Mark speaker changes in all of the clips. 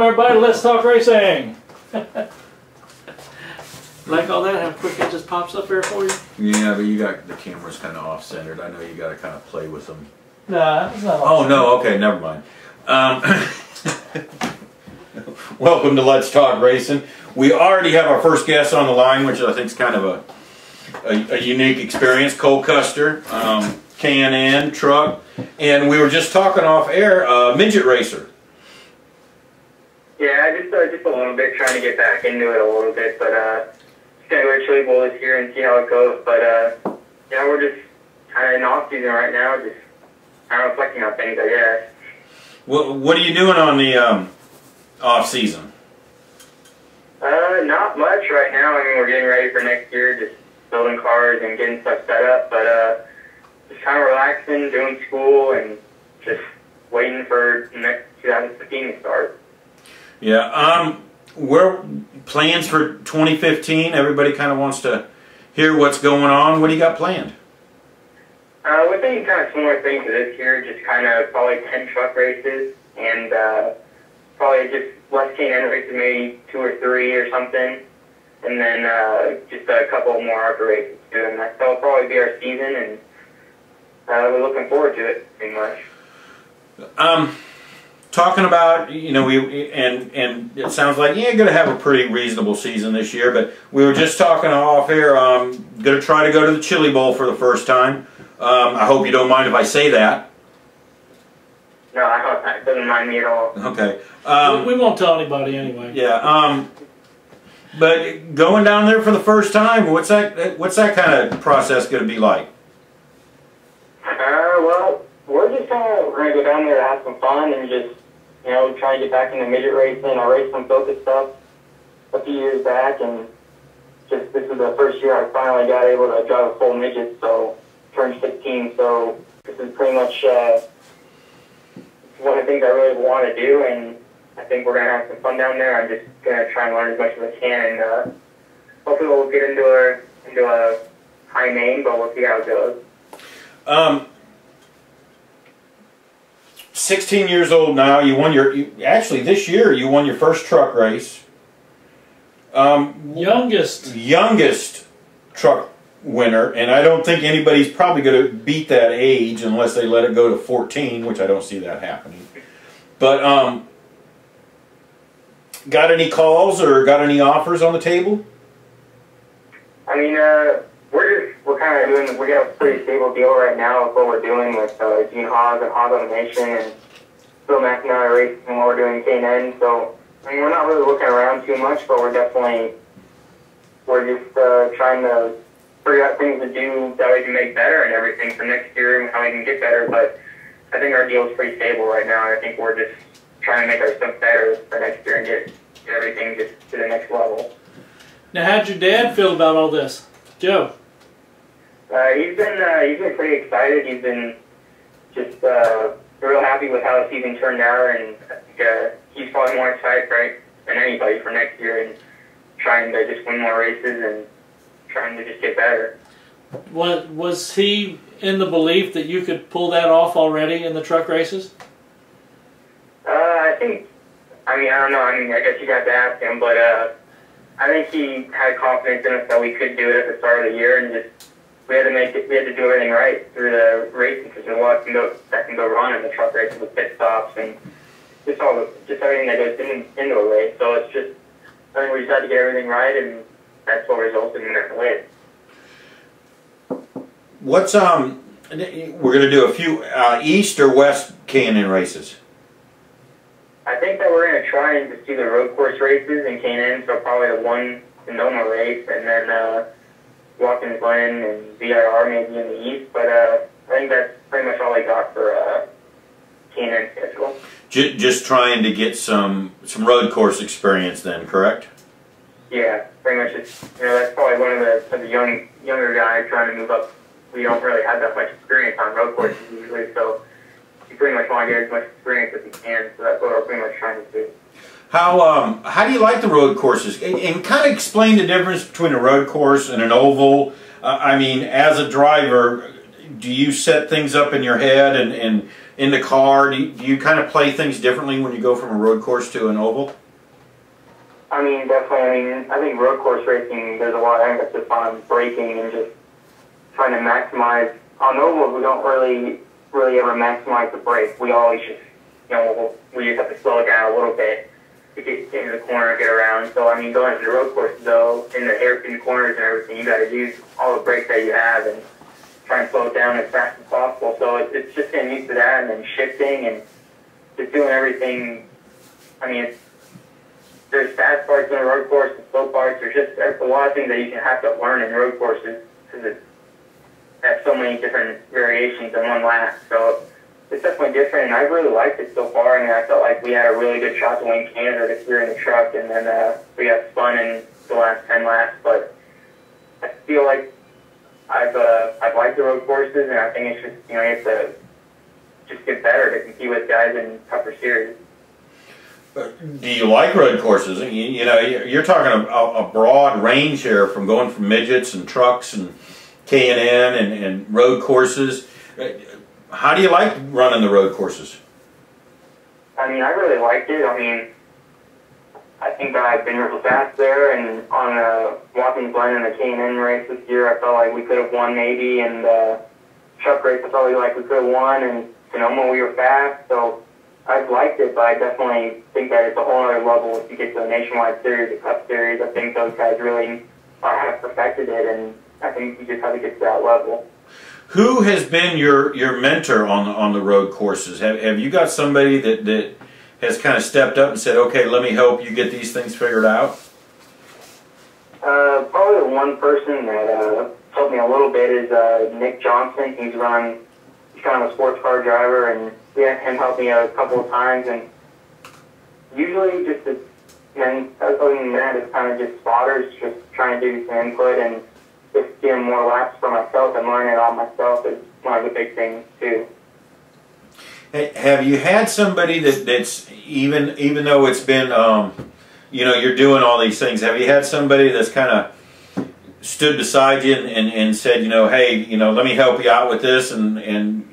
Speaker 1: everybody, let's talk racing. Like all that, how quick it just pops up there for you?
Speaker 2: Yeah, but you got the cameras kind of off-centered. I know you got to kind of play with them.
Speaker 1: Nah, it's not.
Speaker 2: Oh no, okay, never mind. Welcome to Let's Talk Racing. We already have our first guest on the line, which I think is kind of a unique experience. Cole Custer, K&N truck, and we were just talking off air. Midget racer.
Speaker 3: Yeah, just a little bit, trying to get back into it a little bit, but just gonna go to Chili Bowl this year and see how it goes. But yeah, we're just kind of in off season right now, just kind of reflecting on things, I guess.
Speaker 2: What are you doing on the off season?
Speaker 3: Not much right now. I mean, we're getting ready for next year, just building cars and getting stuff set up, but just kind of relaxing, doing school, and just waiting for next 2015 to start.
Speaker 2: Yeah, where plans for 2015? Everybody kind of wants to hear what's going on. What do you got planned?
Speaker 3: We're thinking kind of similar things to this year, just kind of probably 10 truck races, and probably just less K&N races, maybe 2 or 3 or something, and then just a couple more ARCA races too, and that'll probably be our season, and we're looking forward to it, pretty much.
Speaker 2: Talking about, you know, and it sounds like you're going to have a pretty reasonable season this year, but we were just talking off air, going to try to go to the Chili Bowl for the first time. I hope you don't mind if I say that.
Speaker 3: No, I don't. It doesn't mind me at all.
Speaker 2: Okay.
Speaker 1: We won't tell anybody anyway.
Speaker 2: Yeah. But going down there for the first time, what's that kind of process going to be like?
Speaker 3: Well, we're going to go down there and have some fun and just, you know, try and get back into midget racing. I raced some focus stuff a few years back, and just this is the first year I finally got able to drive a full midget, so turned 16, so this is pretty much one of the things I really want to do, and I think we're going to have some fun down there. I'm just going to try and learn as much as I can, and hopefully we'll get into a high name, but we'll see how it goes.
Speaker 2: 16 years old now. You won actually this year you won your first truck race. Youngest truck winner, and I don't think anybody's probably going to beat that age unless they let it go to 14, which I don't see that happening. But got any calls or got any offers on the table?
Speaker 3: I mean, we're kind of doing, we got a pretty stable deal right now with what we're doing with Gene Hogg and Hog on the Nation and Phil McNamara Racing and what we're doing in K&N. So, I mean, we're not really looking around too much, but we're just trying to figure out things to do that we can make better and everything for next year and how we can get better. But I think our deal is pretty stable right now, and I think we're just trying to make our stuff better for next year and get everything just to the next level.
Speaker 1: Now, how'd your dad feel about all this, Joe?
Speaker 3: He's been pretty excited. He's been just real happy with how the season turned out, and he's probably more excited than anybody for next year and trying to just win more races and trying to just get better.
Speaker 1: Was he in the belief that you could pull that off already in the truck races?
Speaker 3: I don't know. I mean, I guess you'd have to ask him, but I think he had confidence in us that we could do it at the start of the year, and just we had to do everything right through the racing because there's a lot that can go wrong in the truck races with pit stops and just everything that goes into a race. So it's just, I think we just had to get everything right, and that's what resulted in that win.
Speaker 2: What's we're going to do a few east or west K&N races.
Speaker 3: I think that we're going to try and just do the road course races in K&N, so probably the one Sonoma race, and then Watkins Glen and VIR maybe in the east. But I think that's pretty much all I got for K&N schedule.
Speaker 2: Just trying to get some road course experience then, correct?
Speaker 3: Yeah, pretty much. It's, that's probably one of the younger guys trying to move up. We don't really have that much experience on road courses usually, so you pretty much want to get as much experience as you can. So that's what we're pretty much trying to do.
Speaker 2: How do you like the road courses? And kind of explain the difference between a road course and an oval. I mean, as a driver, do you set things up in your head and in the car? Do you kind of play things differently when you go from a road course to an oval?
Speaker 3: I mean, definitely. I mean, I think road course racing, there's a lot of emphasis on braking and just trying to maximize. On ovals, we don't really ever maximize the brake. We always just, we just have to slow it down a little bit to get into the corner and get around. So, I mean, going to the road courses, though, in the hairpin corners and everything, you got to use all the brakes that you have and try and slow it down as fast as possible. So it's just getting used to that and then shifting and just doing everything. I mean, there's fast parts in the road course and slow parts. There's just a lot of things that you can have to learn in road courses because it has so many different variations in one lap. So it's definitely different, and I really liked it so far. I mean, I felt like we had a really good shot to win Canada this year in the truck, and then we got spun in the last 10 laps. But I feel like I've liked the road courses, and I think it's just, you have to just get better to compete with guys in tougher series.
Speaker 2: Do you like road courses? You're talking a broad range here, from going from midgets and trucks and K&N and road courses. How do you like running the road courses?
Speaker 3: I mean, I really liked it. I mean, I think I've been real fast there, and on Watkins Glen in the K&N race this year, I felt like we could have won maybe, and truck race I felt like we could have won, and Sonoma we were fast, so I've liked it, but I definitely think that it's a whole other level if you get to the Nationwide Series, the Cup Series. I think those guys really have perfected it, and I think you just have to get to that level.
Speaker 2: Who has been your mentor on the road courses? Have you got somebody that has kind of stepped up and said, okay, let me help you get these things figured out?
Speaker 3: Probably the one person that helped me a little bit is Nick Johnson. He's kind of a sports car driver, and we had him help me a couple of times. And usually, other than that, it's kind of just spotters, just trying to do some input and just getting more laps for myself and learning it all myself is one of the big things too.
Speaker 2: Have you had somebody that's even though it's been you're doing all these things, have you had somebody that's kind of stood beside you and said, hey, let me help you out with this, and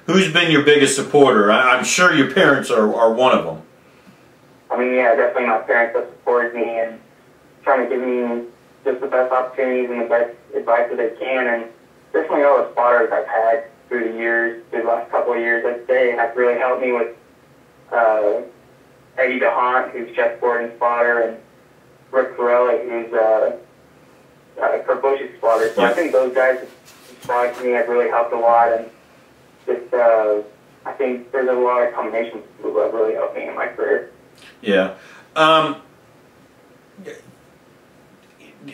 Speaker 2: who's been your biggest supporter? I'm sure your parents are one of them.
Speaker 3: I mean, yeah, definitely my parents have supported me and trying to give me just the best opportunities and the best advice that they can, and definitely all the spotters I've had through the last couple of years, I'd say, have really helped me with Eddie DeHaan, who's Jeff Gordon's spotter, and Rick Corelli, who's Kurt Busch's spotter. So I think those guys who spotted me have really helped a lot, and just I think there's a lot of combinations who have really helped me in my career.
Speaker 2: Yeah.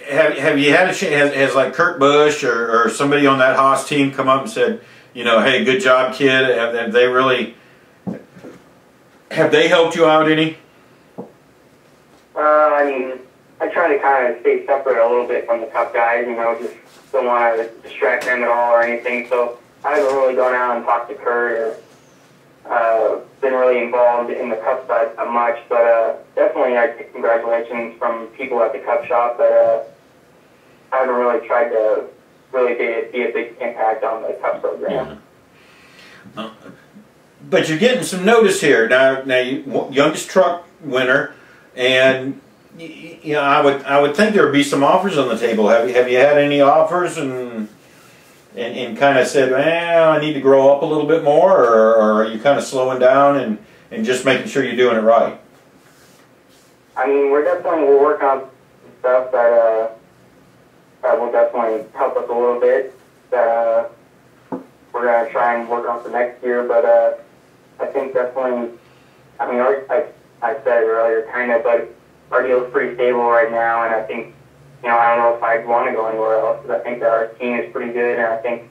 Speaker 2: Have you had a chance, has like Kurt Busch or somebody on that Haas team come up and said, hey, good job, kid? Have they helped you out any?
Speaker 3: I mean, I try to kind of stay separate a little bit from the Cup guys, just don't want to distract them at all or anything. So I haven't really gone out and talked to Kurt or been really involved in the Cup side that much, but definitely I get congratulations from people at the Cup shop, but I haven't really tried to really be a big impact on the Cup program.
Speaker 2: Yeah. But you're getting some notice here now. You youngest truck winner, and I would think there would be some offers on the table. Have you had any offers and kind of said, well, I need to grow up a little bit more, or are you kind of slowing down and just making sure you're doing it right?
Speaker 3: I mean, we're working on stuff that will definitely help us a little bit. That we're going to try and work on for next year, but I think definitely, I mean, I said it earlier, kind of, but our deal is pretty stable right now, and I think, I don't know if I'd want to go anywhere else, because I think that our team is pretty good, and I think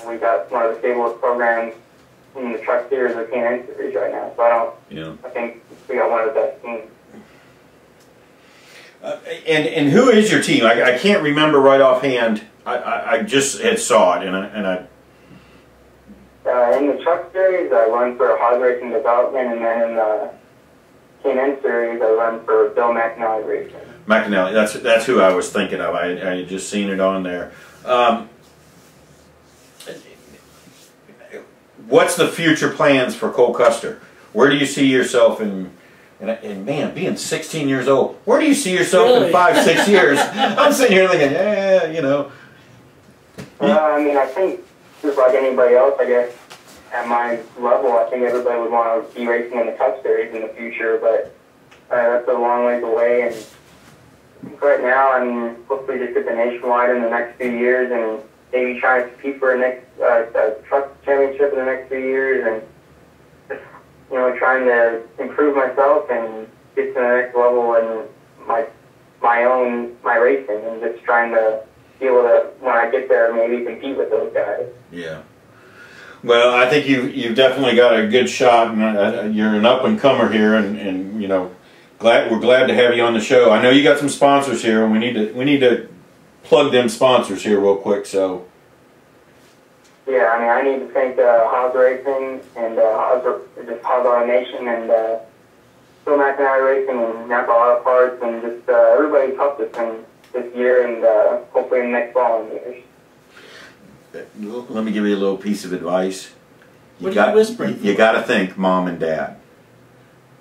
Speaker 3: we got one of the stablest programs in the truck series or K&N series right now, so I think we got one of the best teams.
Speaker 2: And who is your team? I can't remember right offhand. I just had saw it, and I
Speaker 3: in the truck series, I run for Hog Racing Development, and then in the K&N series, I run for Bill McAnally Racing.
Speaker 2: McAnally, that's who I was thinking of. I had just seen it on there. what's the future plans for Cole Custer? Where do you see yourself in? And man, being 16 years old, where do you see yourself in 5, 6 years? I'm sitting here thinking, yeah, you know.
Speaker 3: Well, I mean, I think just like anybody else, I guess, at my level, I think everybody would want to be racing in the Cup Series in the future, but that's a long ways away. And right now, I mean, hopefully just get the nationwide in the next few years and maybe try to compete for a next truck championship in the next few years and just, you know, trying to improve myself and get to the next level in my racing and just trying to be able to, when I get there, maybe compete with those guys.
Speaker 2: Yeah. Well, I think you've definitely got a good shot, and you're an up-and-comer here, and you know, we're glad to have you on the show. I know you got some sponsors here, and we need to plug them sponsors here real quick. So.
Speaker 3: Yeah, I mean, I need to thank Haas Racing and Haas Automation and Phil McIntyre Racing and Napa Auto Parts and just everybody who helped us in this year and hopefully in the next following years.
Speaker 2: Let me give you a little piece of advice.
Speaker 1: What are you whispering for?
Speaker 2: You got to think mom and dad.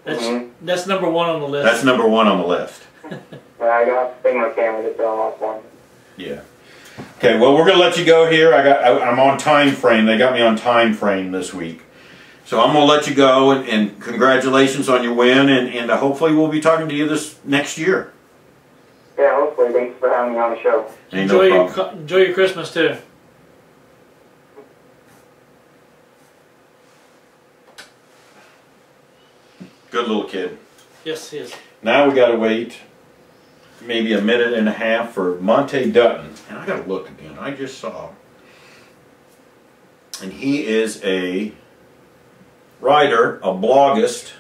Speaker 1: That's number one on the list.
Speaker 2: That's number one on the list.
Speaker 3: Well, I got to thank my family to throw off one.
Speaker 2: Yeah. Okay. Well, we're gonna let you go here. I'm on time frame. They got me on time frame this week, so I'm gonna let you go. And congratulations on your win. And hopefully we'll be talking to you this next year.
Speaker 3: Yeah, hopefully. Thanks for having me on the show.
Speaker 1: Enjoy your Christmas too.
Speaker 2: Good little kid.
Speaker 1: Yes, he is.
Speaker 2: Now we got to wait maybe a minute and a half for Monte Dutton. And I got to look again. I just saw. And he is a writer, a blogist.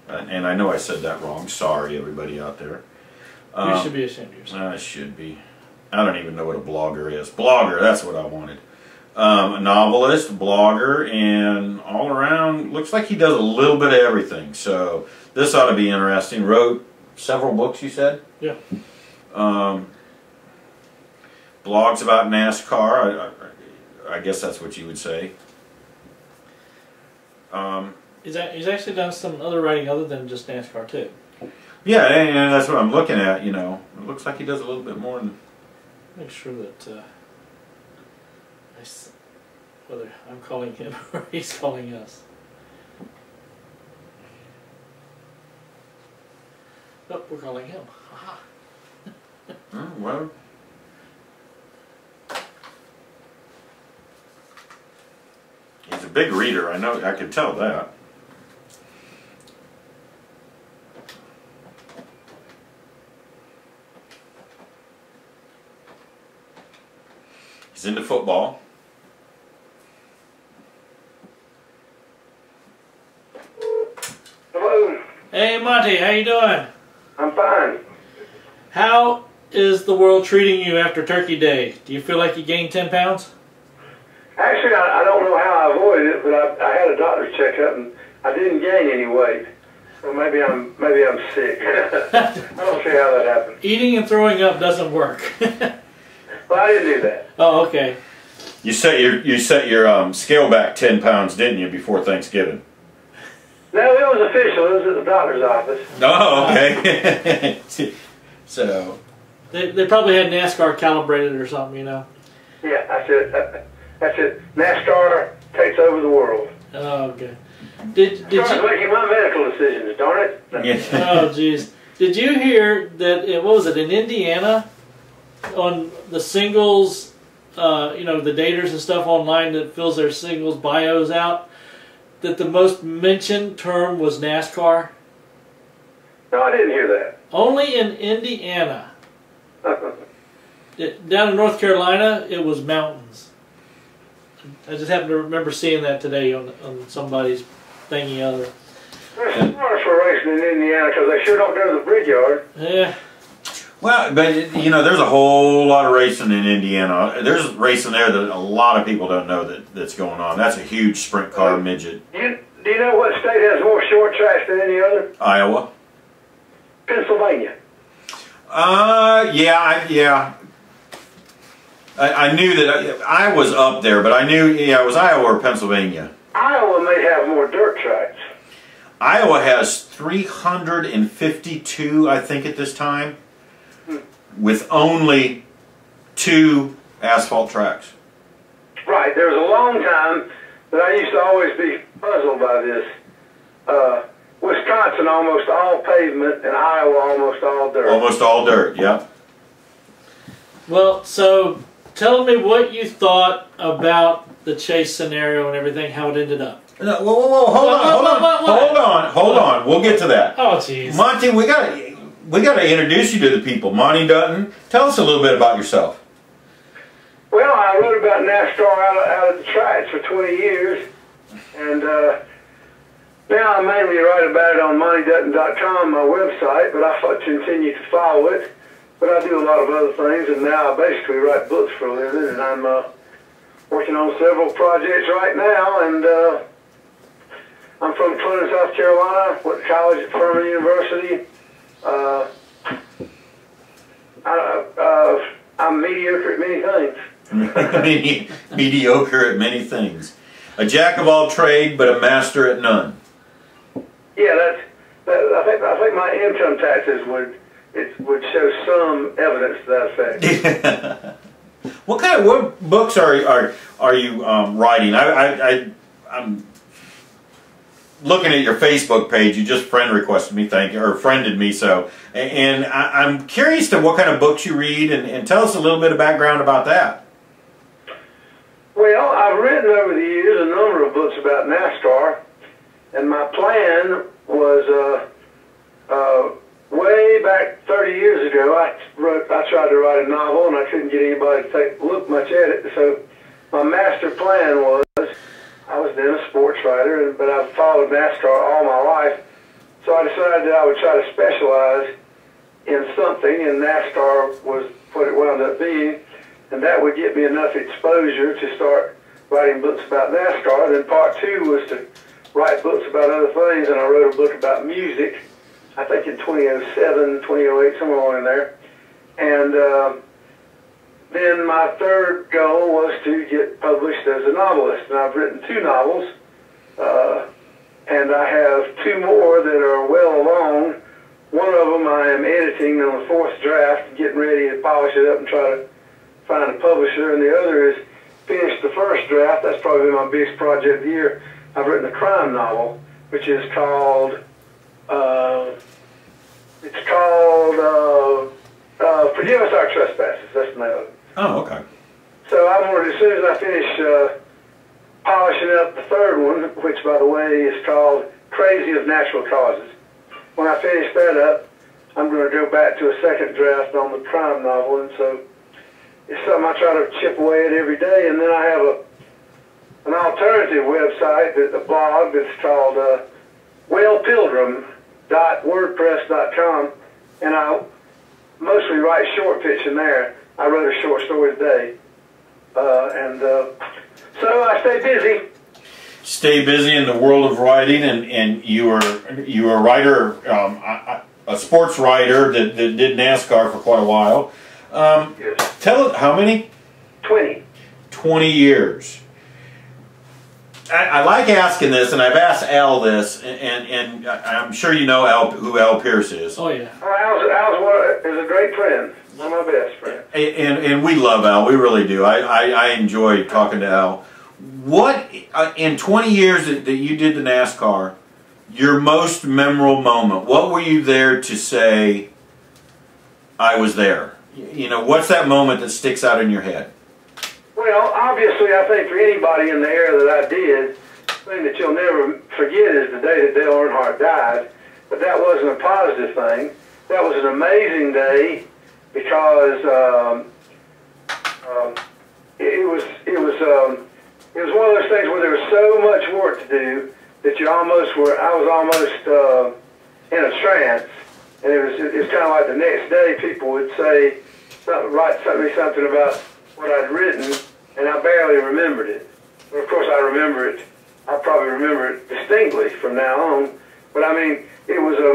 Speaker 2: And I know I said that wrong. Sorry, everybody out there.
Speaker 1: You should be ashamed of yourself.
Speaker 2: I should be. I don't even know what a blogger is. Blogger, that's what I wanted. A novelist, blogger, and all around, looks like he does a little bit of everything. So this ought to be interesting. Wrote several books, you said?
Speaker 1: Yeah.
Speaker 2: Blogs about NASCAR, I guess that's what you would say.
Speaker 1: He's actually done some other writing other than just NASCAR too.
Speaker 2: Yeah, and that's what I'm looking at, you know. It looks like he does a little bit more than...
Speaker 1: Make sure that... whether I'm calling him or he's calling us. Oh, we're calling him. Aha.
Speaker 2: Oh, well. He's a big reader. I know. I can tell that. He's into football.
Speaker 4: Hello.
Speaker 1: Hey Monty, how you doing?
Speaker 4: I'm fine.
Speaker 1: How is the world treating you after Turkey Day? Do you feel like you gained 10 pounds?
Speaker 4: Actually, I don't know how I avoided it, but I had a doctor's checkup and I didn't gain any weight. So maybe I'm sick. I don't see how that happened.
Speaker 1: Eating and throwing up doesn't work.
Speaker 4: Well, I didn't do that.
Speaker 1: Oh, okay.
Speaker 2: You set your scale back 10 pounds, didn't you, before Thanksgiving?
Speaker 4: No, it was official. It was at the doctor's office.
Speaker 2: Oh, okay. So
Speaker 1: They probably had NASCAR calibrated or something, you know.
Speaker 4: Yeah, that's it. NASCAR takes over the world.
Speaker 1: Oh, okay. Did you?
Speaker 4: Making my medical decisions, darn it.
Speaker 1: Oh, jeez. Did you hear that? What was it in Indiana? On the singles, you know, the daters and stuff online that fills their singles bios out, that the most mentioned term was NASCAR?
Speaker 4: No, I didn't hear that.
Speaker 1: Only in Indiana. Down in North Carolina, it was mountains. I just happened to remember seeing that today on somebody's thingy other.
Speaker 4: They're smart for racing in Indiana because they sure don't go to the brickyard.
Speaker 1: Yeah.
Speaker 2: Well, but you know, there's a whole lot of racing in Indiana. There's racing there that a lot of people don't know that's going on. That's a huge sprint car midget.
Speaker 4: Do you know what state has more short tracks than any other?
Speaker 2: Iowa.
Speaker 4: Pennsylvania.
Speaker 2: Yeah. I knew that I was up there, but I knew, yeah, it was Iowa or Pennsylvania.
Speaker 4: Iowa may have more dirt tracks.
Speaker 2: Iowa has 352, I think, at this time, with only 2 asphalt tracks.
Speaker 4: Right. There was a long time that I used to always be puzzled by this. Wisconsin almost all pavement, and Iowa almost all dirt.
Speaker 2: Almost all dirt, yep.
Speaker 1: Well, so tell me what you thought about the chase scenario and everything, how it ended up.
Speaker 2: No, whoa, hold on. We'll get to that.
Speaker 1: Oh, jeez.
Speaker 2: Monty, we got to introduce you to the people. Monty Dutton, tell us a little bit about yourself.
Speaker 4: Well, I wrote about NASCAR out of the tracks for 20 years, and now I mainly write about it on MontyDutton.com, my website, but I continue to follow it. But I do a lot of other things, and now I basically write books for a living, and I'm working on several projects right now, and I'm from Clinton, South Carolina, went to college at Furman University. I'm mediocre at many things.
Speaker 2: Mediocre at many things. A jack of all trade, but a master at none.
Speaker 4: Yeah, I think my income taxes would show some evidence to that effect.
Speaker 2: What books are you writing? I'm looking at your Facebook page. You just friend requested me, thank you, or friended me. So, and I'm curious to what kind of books you read, and tell us a little bit of background about that.
Speaker 4: Well, I've written over the years a number of books about NASCAR, and my plan was way back 30 years ago. I tried to write a novel, and I couldn't get anybody to look much at it. So my master plan was, I was then a sports writer, but I've followed NASCAR all my life. So I decided that I would try to specialize in something, and NASCAR was what it wound up being. And that would get me enough exposure to start writing books about NASCAR. Then part 2 was to write books about other things, and I wrote a book about music, I think in 2007, 2008, somewhere along in there. And then my third goal was to get published as a novelist. And I've written 2 novels, and I have 2 more that are well along. One of them I am editing on the 4th draft, getting ready to polish it up and try to find a publisher, and the other is finish the 1st draft. That's probably my biggest project of the year. I've written a crime novel, which is called, Forgive Us Our Trespasses. That's the name of it.
Speaker 2: Oh, okay.
Speaker 4: So I'm going to, as soon as I finish polishing up the 3rd one, which, by the way, is called Crazy of Natural Causes. When I finish that up, I'm going to go back to a 2nd draft on the crime novel, and so it's something I try to chip away at every day. And then I have an alternative website, a blog that's called whalepilgrim.wordpress.com, and I mostly write short fiction there. I wrote a short story today, so I stay busy.
Speaker 2: Stay busy in the world of writing, and you were a writer, a sports writer that did NASCAR for quite a while.
Speaker 4: Yes.
Speaker 2: Tell us, how many?
Speaker 4: 20.
Speaker 2: 20 years. I like asking this, and I've asked Al this, and I'm sure you know who Al Pearce is.
Speaker 1: Oh, yeah.
Speaker 4: Al is a great friend. One of my best friends.
Speaker 2: And we love Al. We really do. I enjoy talking to Al. What, in 20 years that you did the NASCAR, your most memorable moment, what were you there to say, I was there? You know, what's that moment that sticks out in your head?
Speaker 4: Well, obviously, I think for anybody in the era that I did, the thing that you'll never forget is the day that Dale Earnhardt died. But that wasn't a positive thing. That was an amazing day because it was one of those things where there was so much work to do that I was almost in a trance. And it was kind of like the next day people would say, write something about what I'd written, and I barely remembered it. But of course I remember it. I probably remember it distinctly from now on. But I mean, it was a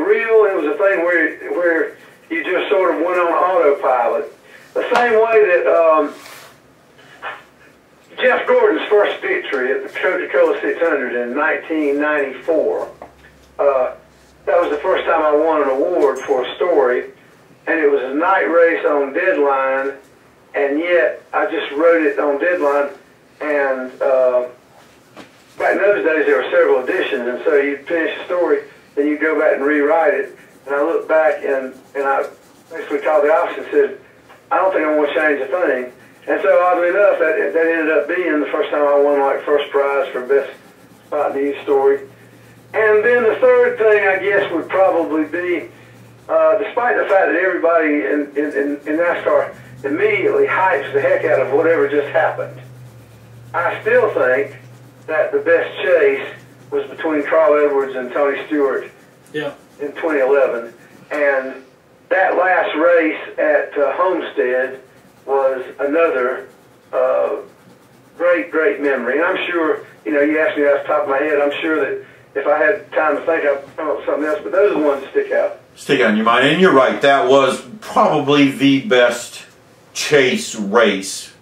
Speaker 4: thing where you just sort of went on autopilot. The same way that Jeff Gordon's first victory at the Coca-Cola 600 in 1994. That was the first time I won an award for a story, and it was a night race on deadline, and yet I just wrote it on deadline, and back in those days there were several editions, and so you'd finish the story, then you'd go back and rewrite it, and I looked back and I basically called the office and said, I don't think I want to change a thing. And so oddly enough, that ended up being the first time I won like first prize for best spot news story. And then the third thing I guess would probably be, despite the fact that everybody in NASCAR immediately hypes the heck out of whatever just happened, I still think that the best chase was between Carl Edwards and Tony Stewart in 2011. And that last race at Homestead was another great memory. And I'm sure, you know, you asked me off the top of my head, I'm sure that if I had time to think, I'd come up with something else, but those are the ones that stick out.
Speaker 2: Stick out in your mind. And you're right, that was probably the best chase race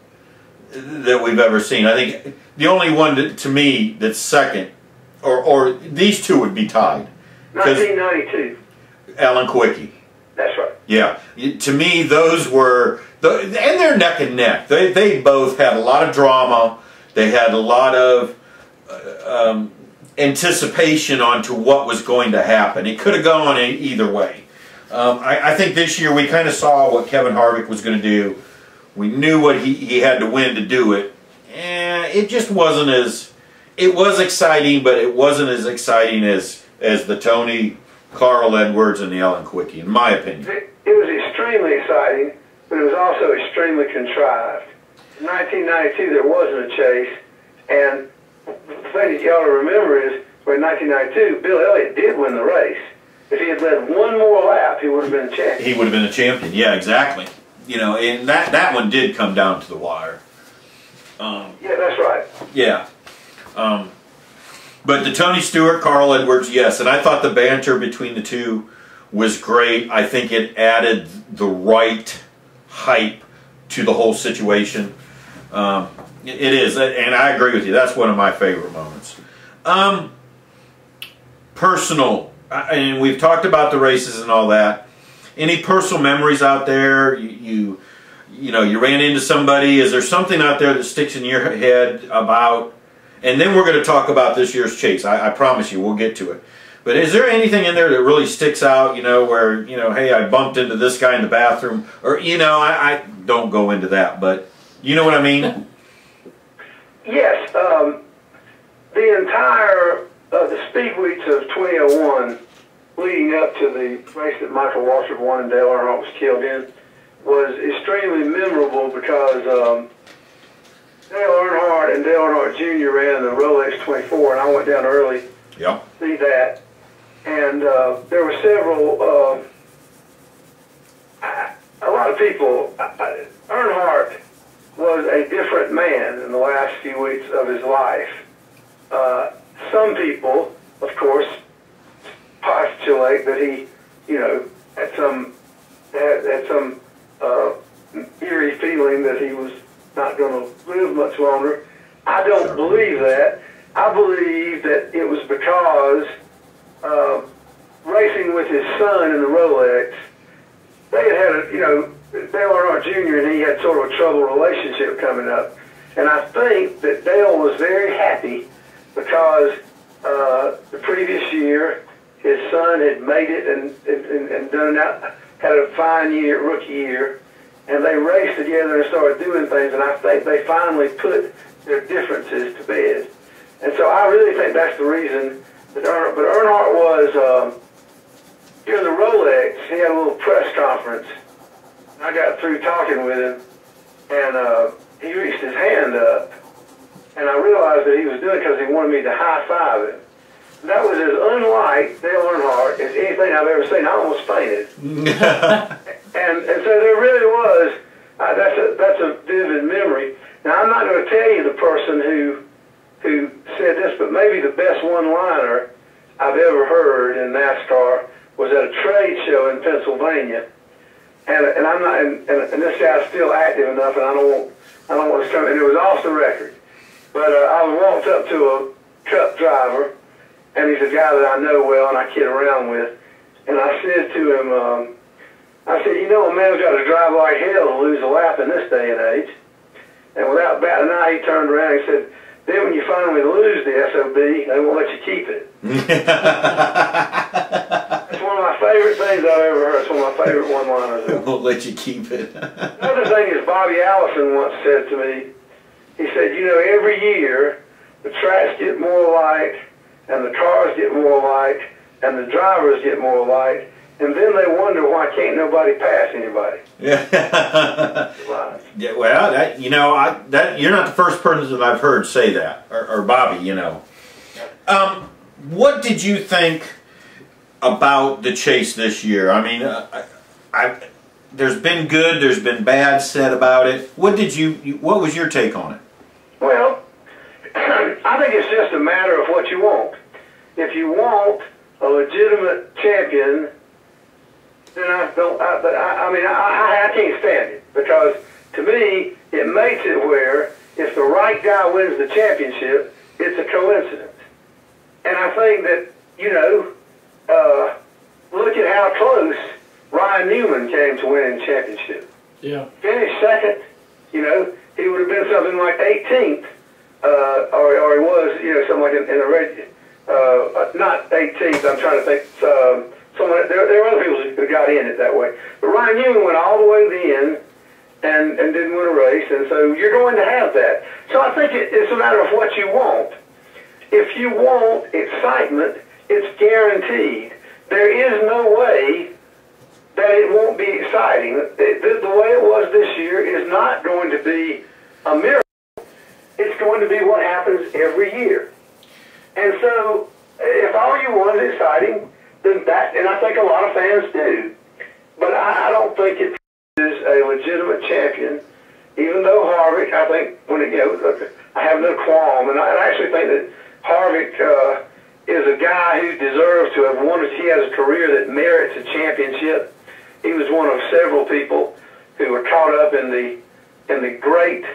Speaker 2: that we've ever seen. I think the only one that, to me, that's second, or these two would be tied.
Speaker 4: 1992.
Speaker 2: Alan Quickie.
Speaker 4: That's right.
Speaker 2: Yeah. To me, those were, and they're neck and neck. They both had a lot of drama. They had a lot of anticipation onto what was going to happen. It could have gone either way. I think this year we kind of saw what Kevin Harvick was going to do. We knew what he had to win to do it. And it just wasn't as, it was exciting, but it wasn't as exciting as the Tony, Carl Edwards, and the Alan Quickie, in my opinion.
Speaker 4: It was extremely exciting, but it was also extremely contrived. In 1992, there wasn't a chase, and the thing that you ought to remember is, in 1992, Bill Elliott did win the race. If he had led one more lap, he would have been a champion.
Speaker 2: He would have been a champion, yeah, exactly. You know, and that one did come down to the wire.
Speaker 4: Yeah, that's right.
Speaker 2: Yeah. But the Tony Stewart, Carl Edwards, yes, and I thought the banter between the two was great. I think it added the right hype to the whole situation. It is, and I agree with you. That's one of my favorite moments. Personal, and we've talked about the races and all that. Any personal memories out there? You know, you ran into somebody. Is there something out there that sticks in your head about? And then we're going to talk about this year's chase. I promise you, we'll get to it. But is there anything in there that really sticks out, you know, where, you know, hey, I bumped into this guy in the bathroom, or, you know, I don't go into that, but you know what I mean?
Speaker 4: Yes. The entire, the speed weeks of 2001, leading up to the race that Michael Waltrip won and Dale Earnhardt was killed in, was extremely memorable because Dale Earnhardt and Dale Earnhardt Jr. ran the Rolex 24, and I went down early to see that. And there were several, a lot of people, Earnhardt was a different man in the last few weeks of his life. Some people, of course, postulate that he, you know, had some eerie feeling that he was not going to live much longer. I don't believe that. I believe that it was because racing with his son in the Rolex, they had a, you know, Dale Earnhardt Jr. and he had sort of a troubled relationship coming up. And I think that Dale was very happy because the previous year his son had made it and done out, had a fine year, rookie year, and they raced together and started doing things, and I think they finally put their differences to bed. And so I really think that's the reason that Earnhardt, but Earnhardt was, during the Rolex, he had a little press conference. I got through talking with him, and he reached his hand up, and I realized that he was doing it because he wanted me to high-five him. And that was as unlike Dale Earnhardt as anything I've ever seen. I almost fainted. and so there really was, that's a vivid memory. Now, I'm not going to tell you the person who said this, but maybe the best one-liner I've ever heard in NASCAR was at a trade show in Pennsylvania. And I'm not, and this guy's still active enough, and I don't want to come, and it was off the record. But I walked up to a truck driver, and he's a guy that I know well and I kid around with. And I said to him, I said, you know, a man's got to drive like hell to lose a lap in this day and age. And without batting an eye, he turned around and he said, then when you finally lose the SOB, they won't let you keep it. That's one of my favorite things I've ever heard. It's one of my favorite one-liners.
Speaker 2: They won't let you keep it.
Speaker 4: Another thing is Bobby Allison once said to me, he said, you know, every year the tracks get more alike, and the cars get more alike, and the drivers get more alike, and then they wonder why can't nobody pass anybody.
Speaker 2: Yeah. Yeah. Well, that, you know, you're not the first person that I've heard say that, or Bobby. You know. What did you think about the chase this year? I mean, there's been good, there's been bad said about it. What was your take on it?
Speaker 4: Well, I think it's just a matter of what you want. If you want a legitimate champion, then I can't stand it, because to me it makes it where if the right guy wins the championship, it's a coincidence. And I think that, you know, look at how close Ryan Newman came to winning the championship.
Speaker 1: Yeah.
Speaker 4: Finished second, you know, he would have been something like 18th, or he was, you know, something like in the red, not 18th, I'm trying to think, there are other people who got in it that way. But Ryan Newman went all the way to the end and didn't win a race, and so you're going to have that. So I think it's a matter of what you want. If you want excitement, it's guaranteed. There is no way that it won't be exciting. The way it was this year is not going to be a miracle. It's going to be what happens every year. And so if all you want is exciting, then that, and I think a lot of fans do, but I don't think it is a legitimate champion, even though Harvick, I think, I have no qualm, and I actually think that Harvick is a guy who deserves to have won. He has a career that merits a championship. He was one of several people who were caught up in the great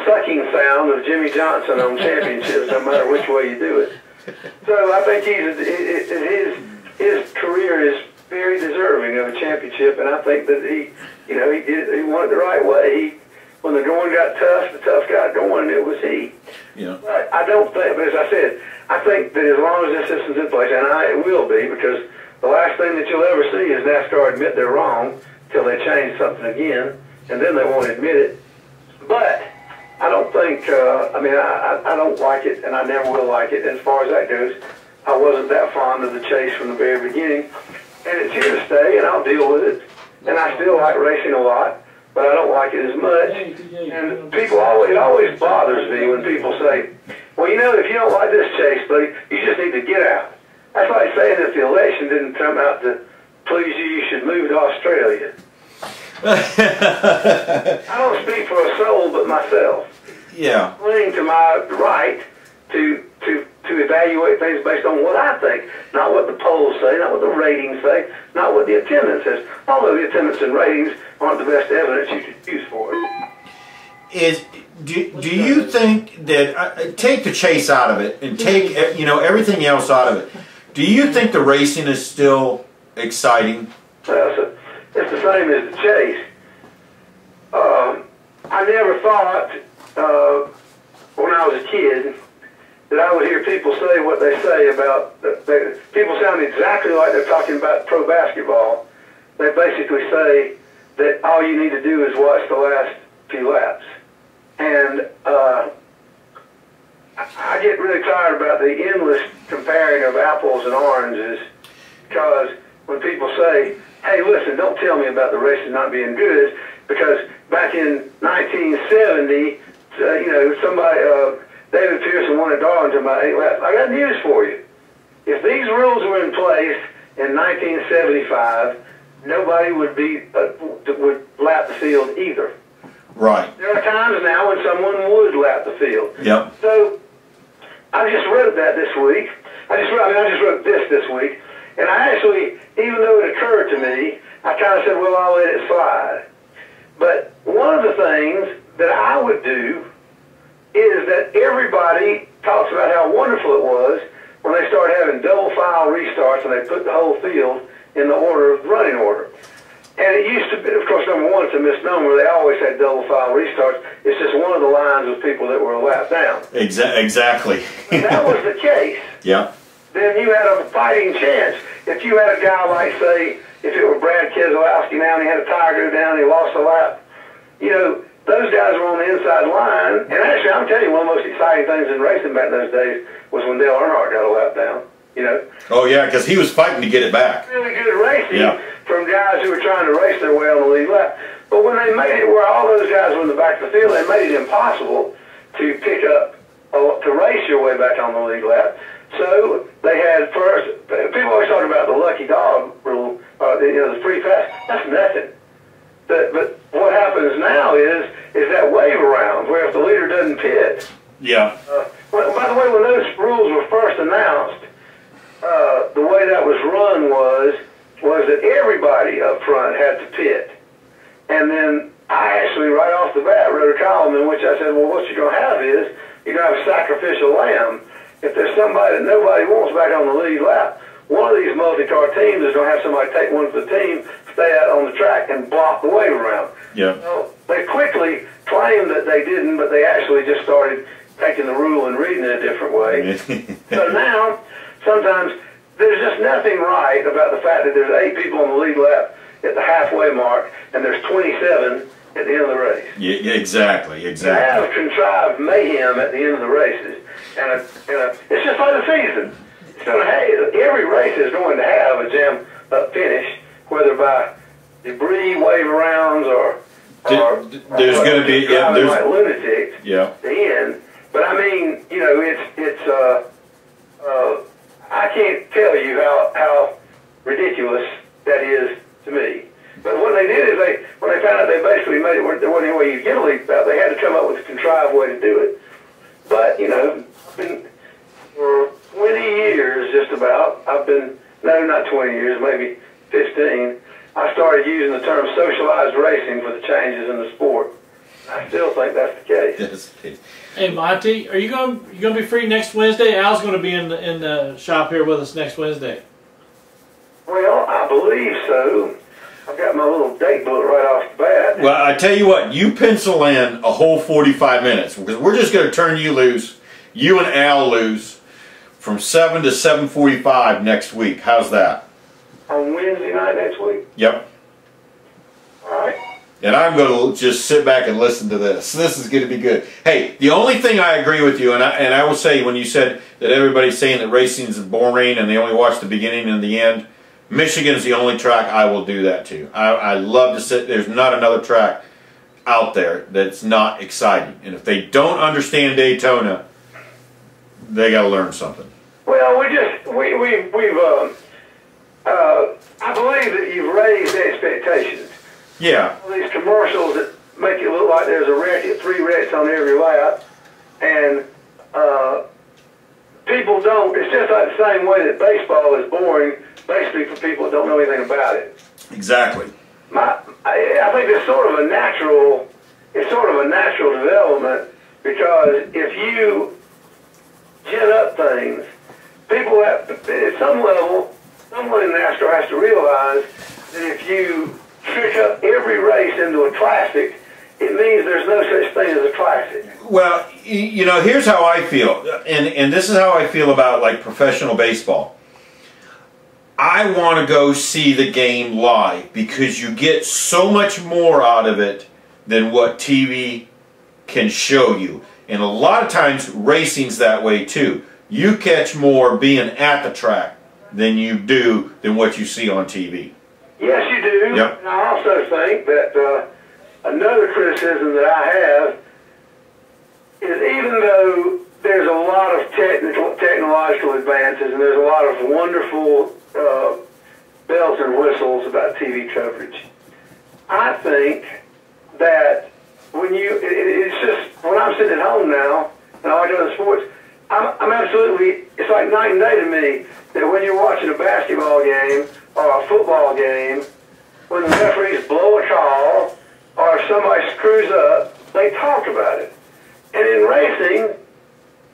Speaker 4: sucking sound of Jimmy Johnson on championships, no matter which way you do it. So I think his career is very deserving of a championship, and I think that he won it the right way. When the going got tough, the tough got going, it was he.
Speaker 2: Yeah.
Speaker 4: But I don't think, but as I said, I think that as long as this system's in place, and it will be, because the last thing that you'll ever see is NASCAR admit they're wrong till they change something again, and then they won't admit it. But I don't think, I don't like it, and I never will like it. As far as that goes, I wasn't that fond of the chase from the very beginning, and it's here to stay, and I'll deal with it. And I still like racing a lot, but I don't like it as much. And it always bothers me when people say, well, you know, if you don't like this chase, buddy, you just need to get out. That's like saying if the election didn't come out to please you, you should move to Australia. I don't speak for a soul but myself.
Speaker 2: Yeah.
Speaker 4: I'm clinging to my right to evaluate things based on what I think, not what the polls say, not what the ratings say, not what the attendance says. Although the attendance and ratings aren't the best evidence you could use for it.
Speaker 2: Do you think that take the chase out of it and take everything else out of it? Do you think the racing is still exciting?
Speaker 4: It's the same as the chase. I never thought when I was a kid that I would hear people say what they say about people sound exactly like they're talking about pro basketball. They basically say that all you need to do is watch the last few laps. And I get really tired about the endless comparing of apples and oranges, because when people say, hey, listen, don't tell me about the races not being good, because back in 1970, somebody, David Pearce won at Darlington by 8 laps. I got news for you. If these rules were in place in 1975, nobody would lap the field either.
Speaker 2: Right.
Speaker 4: There are times now when someone would lap the field.
Speaker 2: Yep.
Speaker 4: So I just wrote that this week. I just wrote this week, and I actually, even though it occurred to me, I kind of said, well, I'll let it slide. But one of the things that I would do is that everybody talks about how wonderful it was when they started having double file restarts and they put the whole field in the order of running order. And it used to be, of course, number one, it's a misnomer. They always had double file restarts. It's just one of the lines of people that were a lap down.
Speaker 2: Exactly.
Speaker 4: If that was the case,
Speaker 2: yeah.
Speaker 4: then you had a fighting chance. If you had a guy like, say, if it were Brad Keselowski now and he had a tire go down and he lost a lap, you know, those guys were on the inside line. And actually, I'm telling you, one of the most exciting things in racing back in those days was when Dale Earnhardt got a lap down, you know. Oh,
Speaker 2: yeah, because he was fighting to get it back.
Speaker 4: Really good racing from guys who were trying to race their way on the lead lap. But when they made it where all those guys were in the back of the field, they made it impossible to pick up, to race your way back on the lead lap. So they had first, people always talk about the lucky dog rule, you know, the free pass. That's nothing. But what happens now is that wave around where if the leader doesn't pit.
Speaker 2: Yeah.
Speaker 4: By the way, when those rules were first announced, the way that was run was that everybody up front had to pit. And then I actually, right off the bat, wrote a column in which I said, well, what you're going to have is you're going to have a sacrificial lamb. If there's somebody that nobody wants back on the lead lap, one of these multi-car teams is going to have somebody take one for the team, stay out on the track, and block the wave around.
Speaker 2: Yeah.
Speaker 4: So they quickly claimed that they didn't, but they actually just started taking the rule and reading it a different way. So now, sometimes, there's just nothing right about the fact that there's 8 people on the lead lap at the halfway mark, and there's 27 at the end of the race.
Speaker 2: Yeah, exactly.
Speaker 4: You have contrived mayhem at the end of the races. And it's just like the season. It's going to have, every race is going to have a jam-up finish, whether by debris, wave arounds, or
Speaker 2: there's going to be
Speaker 4: there's like lunatics.
Speaker 2: Yeah.
Speaker 4: The end. But I mean, you know, it's I can't tell you how ridiculous that is to me. But what they did is when they found out they basically made it, there wasn't any way you get a leap out, they had to come up with a contrived way to do it. But, you know, for 20 years just about, no, not 20 years, maybe 15, I started using the term socialized racing for the changes in the sport. I still think that's the case.
Speaker 2: That's the case.
Speaker 1: Hey, Monty, are you going to be free next Wednesday? Al's going to be in the shop here with us next Wednesday.
Speaker 4: Well, I believe so. I've got my little date book right off the bat.
Speaker 2: Well, I tell you what, you pencil in a whole 45 minutes because we're just going to turn you loose, you and Al loose, from 7 to 7:45 next week. How's that?
Speaker 4: On Wednesday night next week?
Speaker 2: Yep.
Speaker 4: All right.
Speaker 2: And I'm going to just sit back and listen to this. This is going to be good. Hey, the only thing I agree with you, and I will say when you said that everybody's saying that racing is boring and they only watch the beginning and the end, Michigan's the only track I will do that to. I love to sit. There's not another track out there that's not exciting. And if they don't understand Daytona, they got to learn something.
Speaker 4: Well, I believe that you've raised expectations.
Speaker 2: Yeah.
Speaker 4: All these commercials that make it look like there's a wreck, 3 wrecks on every lap, and people don't. It's just like the same way that baseball is boring, basically for people that don't know anything about it.
Speaker 2: Exactly.
Speaker 4: I think it's sort of a natural. It's sort of a natural development because if you gin up things, people at some level, someone in NASCAR has to realize that if you trick up every race into a classic, it means there's no such thing as a classic.
Speaker 2: Well, you know, here's how I feel, and this is how I feel about like professional baseball. I want to go see the game live because you get so much more out of it than what TV can show you. And a lot of times racing's that way too. You catch more being at the track than you do than what you see on TV.
Speaker 4: Yes, you do.
Speaker 2: Yep.
Speaker 4: And I also think that another criticism that I have is even though there's a lot of technological advances and there's a lot of wonderful bells and whistles about TV coverage, I think that it's just, when I'm sitting at home now and I like other sports, I'm absolutely, it's like night and day to me that when you're watching a basketball game or a football game, when the referees blow a call or if somebody screws up, they talk about it. And in racing,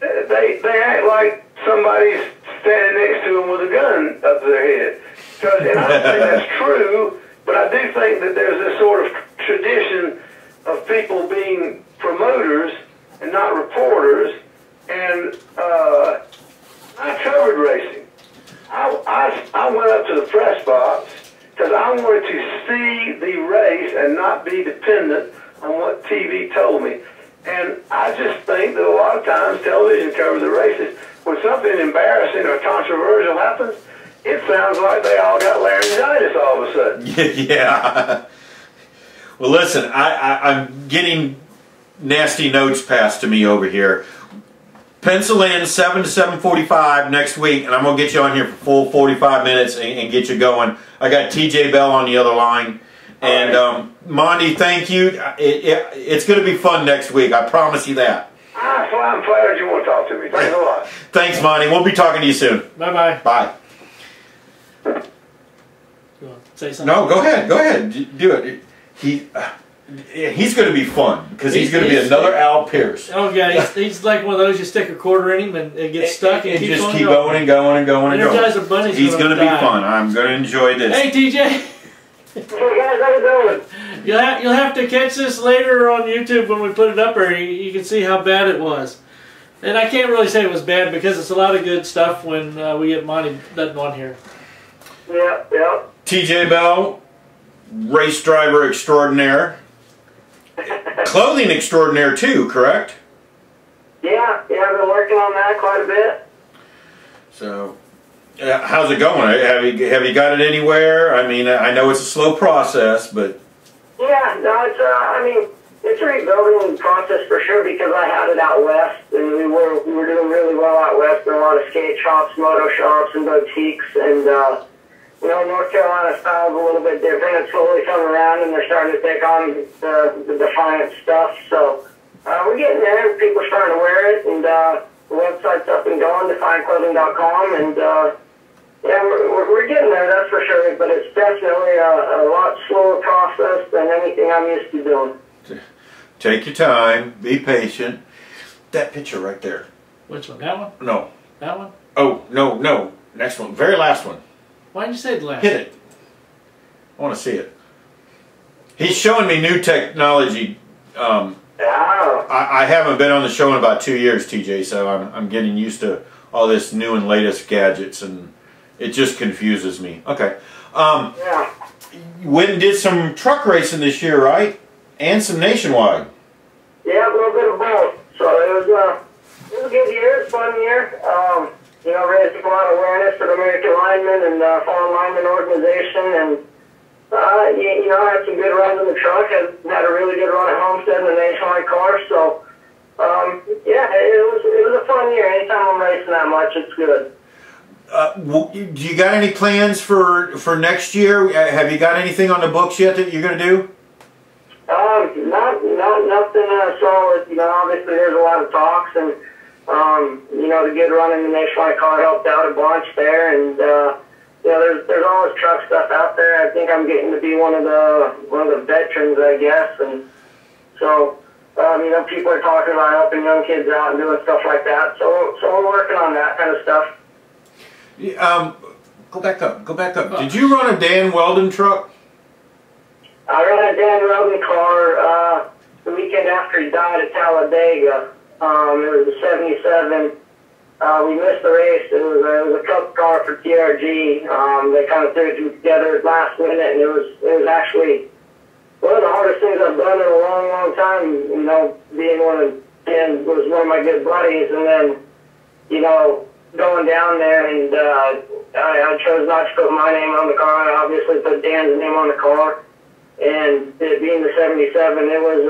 Speaker 4: they act like somebody's standing next to them with a gun up to their head. And I don't think that's true, but I do think that there's this sort of tradition of people being promoters and not reporters. And I covered racing. I went up to the press box because I wanted to see the race and not be dependent on what TV told me. And I just think that a lot of times television covers the races. When something embarrassing or controversial happens, it sounds like they all got laryngitis all of a sudden.
Speaker 2: Yeah. Well, listen, I'm getting nasty notes passed to me over here. Pencil in 7 to 7:45 next week, and I'm going to get you on here for full 45 minutes and get you going. I got TJ Bell on the other line. And Monty, thank you. It's going to be fun next week. I promise you that.
Speaker 4: I'm flattered you want to talk to me. Thanks a lot.
Speaker 2: Thanks, Monty. We'll be talking to you soon.
Speaker 1: Bye-bye.
Speaker 2: Bye.
Speaker 1: You want to say something?
Speaker 2: No, go ahead. Go ahead. Do it. He's going to be fun because he's going to be another Al Pearce.
Speaker 1: Oh, yeah. He's like one of those you stick a quarter in him and it gets stuck and
Speaker 2: just keep going and going and going and going.
Speaker 1: Energizer Bunny's
Speaker 2: He's going to be
Speaker 1: die.
Speaker 2: fun. I'm going to enjoy this.
Speaker 1: Hey, TJ.
Speaker 4: Hey guys, how you doing?
Speaker 1: You'll have to catch this later on YouTube when we put it up there. You can see how bad it was. And I can't really say it was bad because it's a lot of good stuff when we get Monte Dutton on here.
Speaker 4: Yeah, yeah.
Speaker 2: TJ Bell, race driver extraordinaire. Clothing extraordinaire too, correct?
Speaker 4: Yeah, I've been working on that quite a bit.
Speaker 2: So, how's it going? Have you got it anywhere? I mean, I know it's a slow process, but
Speaker 4: Yeah, no, it's a rebuilding process for sure because I had it out west and we were doing really well out west in a lot of skate shops, moto shops, and boutiques, and North Carolina style's a little bit different. It's slowly coming around and they're starting to take on the Defiant stuff. So we're getting there. People are starting to wear it, and the website's up and going, defiantclothing.com, and yeah, we're getting there, that's for sure. But it's definitely a lot slower process than anything I'm used to doing.
Speaker 2: take your time, be patient. That picture right there.
Speaker 1: Which one? That one?
Speaker 2: No.
Speaker 1: That one?
Speaker 2: Oh, no. Next one. Very last one.
Speaker 1: Why did you say the last?
Speaker 2: Hit it. I want to see it. He's showing me new technology. I haven't been on the show in about 2 years, TJ, so I'm getting used to all this new and latest gadgets, and it just confuses me. Okay.
Speaker 4: Yeah.
Speaker 2: You went and did some truck racing this year, right? And some nationwide.
Speaker 4: Yeah, a little bit of both. So it was a good year, it's a fun year. Raised a lot of awareness for the American Lineman and Fallen Lineman Organization, and I had some good runs in the truck. I had a really good run at Homestead in the nationwide car. So it was a fun year. Anytime I'm racing that much, it's good.
Speaker 2: Do you got any plans for next year? Have you got anything on the books yet that you're going to do?
Speaker 4: Nothing solid. Obviously there's a lot of talks, and the good run in the nationwide car helped out a bunch there, and there's always truck stuff out there. I think I'm getting to be one of the veterans, I guess, and so people are talking about helping young kids out and doing stuff like that. So we're working on that kind of stuff.
Speaker 2: Go back up. Did you run a Dan Weldon truck?
Speaker 4: I ran a Dan Weldon car the weekend after he died at Talladega. It was a 77. We missed the race. It was a cup car for TRG. They kind of threw it together at last minute, and it was actually one of the hardest things I've done in a long, long time. Being Dan was one of my good buddies, and then going down there, and I chose not to put my name on the car. I obviously put Dan's name on the car, and it being the 77, it was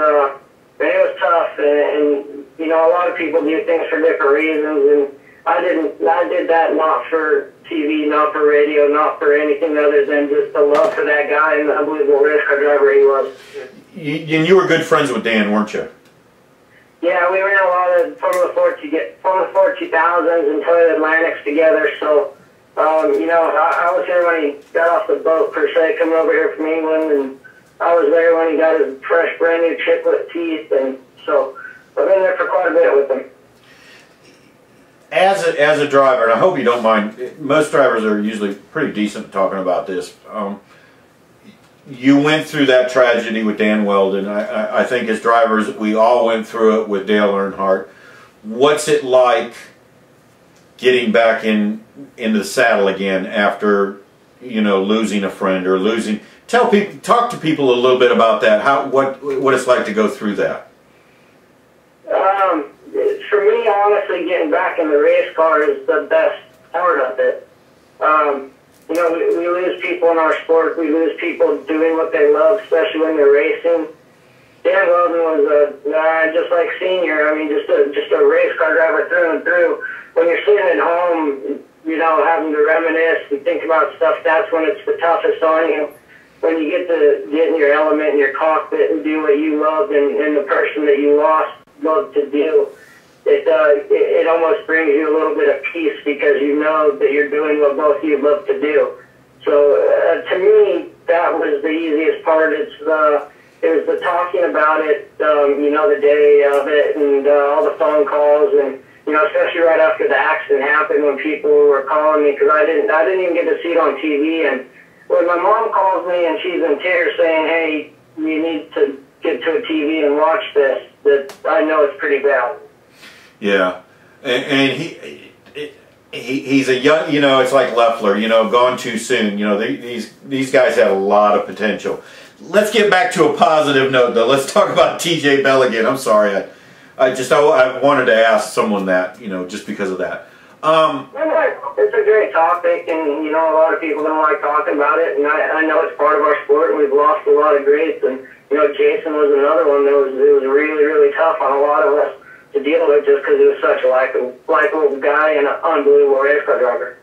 Speaker 4: tough, and a lot of people do things for different reasons, and I did that not for TV, not for radio, not for anything other than just the love for that guy and the unbelievable race car driver he was.
Speaker 2: And you were good friends with Dan, weren't you?
Speaker 4: Yeah, we ran a lot of Formula 4 2000s and Toyota Atlantics together, so I was here when he got off the boat, per se, coming over here from England, and I was there when he got his fresh, brand new chiclet teeth, and so
Speaker 3: I've been there for quite a bit with them.
Speaker 2: As a driver, and I hope you don't mind, most drivers are usually pretty decent talking about this. You went through that tragedy with Dan Weldon. I think as drivers, we all went through it with Dale Earnhardt. What's it like getting back into the saddle again after, you know, losing a friend or losing? Talk to people a little bit about that. What it's like to go through that.
Speaker 3: For me, honestly, getting back in the race car is the best part of it. You know, we lose people in our sport. We lose people doing what they love, especially when they're racing. Dan Weldon was just like Senior. I mean, just a race car driver through and through. When you're sitting at home, you know, having to reminisce and think about stuff, that's when it's the toughest on you. When you get to get in your element, in your cockpit, and do what you love and the person that you lost loved to do, it almost brings you a little bit of peace because you know that you're doing what both of you love to do. So to me, that was the easiest part. It was the talking about it, you know, the day of it, and all the phone calls, and you know, especially right after the accident happened, when people were calling me, because I didn't even get to see it on TV. And when my mom calls me and she's in tears saying, "Hey, you need to get to a TV and watch this," that I know it's pretty bad. Yeah,
Speaker 2: and he's a young, you know, it's like Leffler, you know, gone too soon. You know, these guys have a lot of potential. Let's get back to a positive note, though. Let's talk about TJ Bell again. I'm sorry, I wanted to ask someone that, you know, just because of that.
Speaker 3: It's a great topic, and you know, a lot of people don't like talking about it, and I know it's part of our sport, and we've lost a lot of greats, and you know, Jason was another one that was really, really tough on a lot of us to deal with, just because he was such a likable guy and an unbelievable race car driver.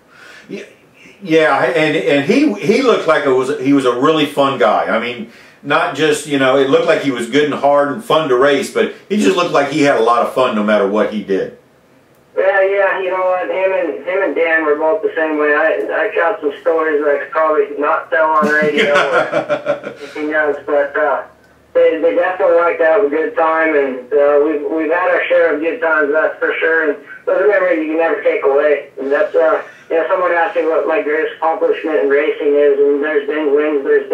Speaker 2: Yeah, and he looked like he was a really fun guy. I mean, not just, you know, it looked like he was good and hard and fun to race, but he just looked like he had a lot of fun no matter what he did.
Speaker 3: Yeah, you know what, him and Dan were both the same way. I got some stories that I could probably not tell on radio or anything else, but they definitely like to have a good time, and we've had our share of good times, that's for sure. And those are memories you can never take away. And that's you know, someone asked me what my greatest accomplishment in racing is, and there's been wins, there's